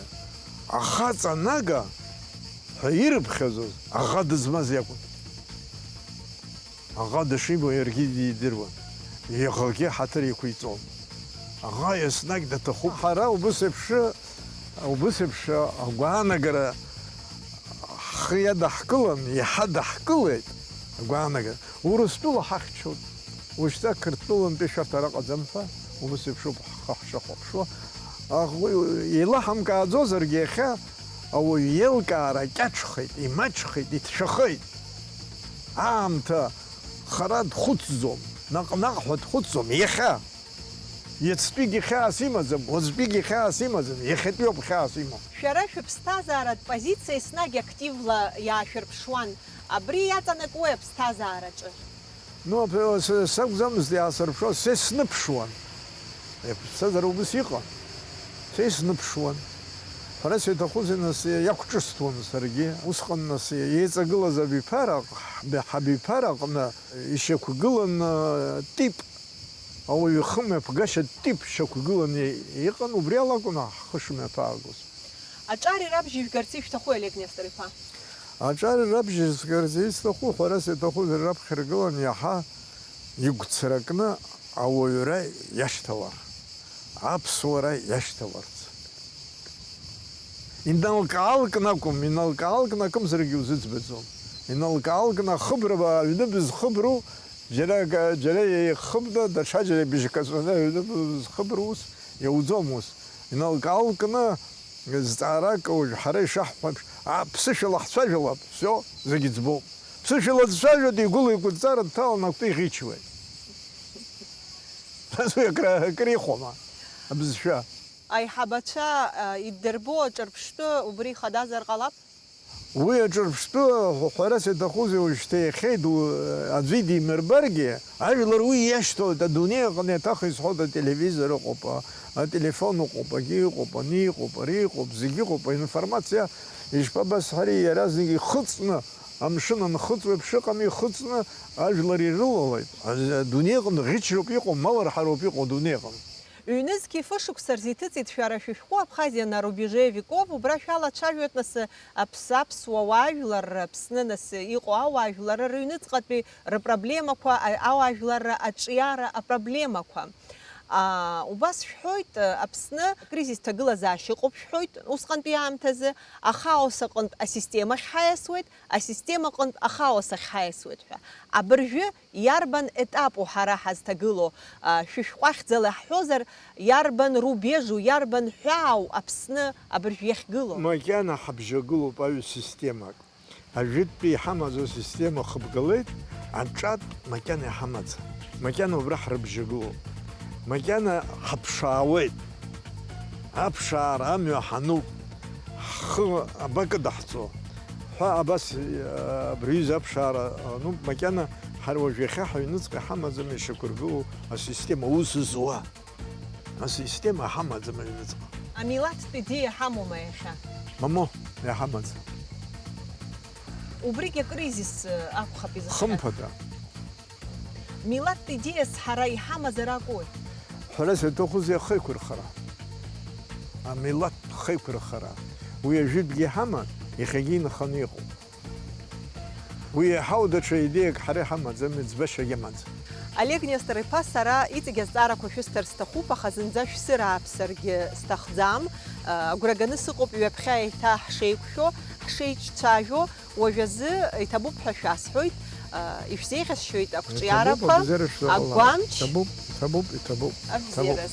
ахаҵа анага ҳәа ирыԥхьаӡоз аӷа дызмаз иакәын. Аӷа дышибо иаргьы дидыруан. Иаӷагьы ҳаҭыр иқәиҵон. Аӷа еснагь даҭахуп. Ҳара убыс еиԥш агәаанагара ҳхы иадаҳкылан, иаҳа даҳкылеит агәаанагара. Урыстәыла ҳахьчоит. Ушьҭа Қырҭтәылантәи шәарҭ араҟаӡам ҳәа, убас еиԥшуп ҳхы ҳшахәаԥшуа. Еилаҳамкааӡозаргьы иахьа ауаҩ иеилкаара кьаҿхеит, имаҷхеит, иҭшәахеит. Аамҭа хара дхәыцӡом, наҟ-наҟ ҳәа дхәыцӡом, иахьа. Иацтәигьы хьаас имаӡам, уаҵәтәигьы хьаас имаӡам, иахьатәиоуп хьаас имам. Шәара шәыԥсҭазааратә позициа еснагь активла иаашәырԥшуан. Абри иаҵанакуеи аԥсҭазаараҿы? Сакәӡамызт иаасырԥшуаз, са сныԥшуан. Аԥсҭазаара убас иҟан. Са сныԥшуан. Ҳәарас иаҭахузеи нас иақәҿысҭуан саргьы. Усҟан нас иеиҵагылаз ҳабиԥара аҟны ишьақәгылан тип, ауаҩ ихымҩаԥгашьа тип шьақәгылан иҟан, убри ала акәын ҳхы шымҩаԥаагоз. Аҿари рабжьи жәгарц ишәҭаху Олег Нестор-иԥа? Аҿари рабжьи згарц исҭаху, ҳәарас иаҭахузеи раԥхьа иргылан иаҳа игәцракны ауаҩра иашьҭалар, аԥсуара иашьҭаларц. Иналкаалкны акәым, иналкаалкны акымзаргьы узыӡбаӡом. Иналкаалкны ахыбра аҩны бызхыбру, џьара еихыбда, даҽаџьара ибыжькаҵәаны аҩны бызхыбру ус иауӡом ус. Иналкаалкны зҵаарак ҳара ишаҳҳәап, ԥсышәала ҳцәажәалап, всё, зегьы ӡбоуп. Ԥсышәала дцәажәоит, игәыла игәыҵара дҭалан акәты иӷьычуеит. Уи акыр ихәома, абызшәа. Аиҳабацәа иддырбо аҿырԥштәы убри ихадазар ҟалап? Уи аҿырԥштәы ҳәарас иаҭахузеи уажәшьҭа иахьеит аӡәы димырбаргьы, ажәлар уи иашьҭоуит, адунеи аҟны еиҭах изҳәоит, ателевизор ыҟоуп, ателефон ыҟоуп, агьы ыҟоуп, ани ыҟоуп, ари ыҟоуп, зегьы ыҟоуп, аинформациа ишԥабасҳәари иаразнак ихыҵны, амшын анхыҵуа ԥшыҟам ихыҵны ажәлар ирылалеит. Адунеиҟны ӷьычроуп иҟоу, маларҳароуп иҟоу адунеиҟны. Ҩнызқьи фышықәса рзиҭыҵит шәара шәышәҟәы Абхазиа на рубеже веков, убра шәалацәажәоит нас аԥсуа уаажәлар Аԥсны нас иҟоу ауаажәлар рыҩныҵҟатәи рпроблемақәа, ауаажәлар аҿиара апроблемақәа. Убас шәҳәоит, Аԥсны кризис ҭагылазаашьа ыҟоуп шәҳәоит, усҟантәи аамҭазы ахаос аҟнытә асистемахь ҳаиасуеит, асистема аҟнытә ахаос ахь ҳаиасуеит ҳәа. Абыржәы иарбан етапу ҳара ҳазҭагыло, шәышәҟәахьӡала ҳҳәозар, иарбан рубежу, иарбан ҳәаау Аԥсны абыржәы иахьгыло? Макьана ҳабжьагылоуп аҩсистемак. Ажәытәтәи иҳамаз асистема хыбгалеит, аҿатә макьана иҳамаӡам. Макьана убра ҳрыбжьагылоуп. Макьана ҳаԥшаауеит. Аԥшаара амҩа ҳануп. Ҳхы абакыдаҳҵо. Ҳәа абас абриҩыза аԥшаара ануп. Макьана ҳара иахьа ҳаҩныҵҟа иҳамаӡам ишақәыргылоу асистема ус зуа. Асистема ҳамаӡам аҩныҵҟа. Амилаҭтә идеиа ҳамоума иахьа? Мамо, иҳамаӡам. Убригь акризис акәхап изыхьа. Хымԥада. Милаҭтә идеиас ҳара иҳамазар акәуи? Ҳара зиаҭахузеи ахеиқәырхара. Амилаҭ хеиқәырхара. Уи ажәытәгьы иҳаман, иахьагьы инханы иҟоуп. Уи иаҳау даҽа идеиак ҳара иҳамаӡам, ӡбашьагьы амаӡам. Олег Нестор-иԥа, сара иҵегь азҵаарақәа шәысҭар сҭахуп, аха зынӡа шәсырааԥсаргьы сҭахӡам. Агәра ганы сыҟоуп ҩаԥхьа еиҭа ҳшеиқәшәо, ҳшеиҿцәажәо, уажәазы иҭабуп ҳәа шәасҳәоит, ишәзеиӷьасшьоит ақәҿиарақәа, агәамч, иҭабуп. абзиараз.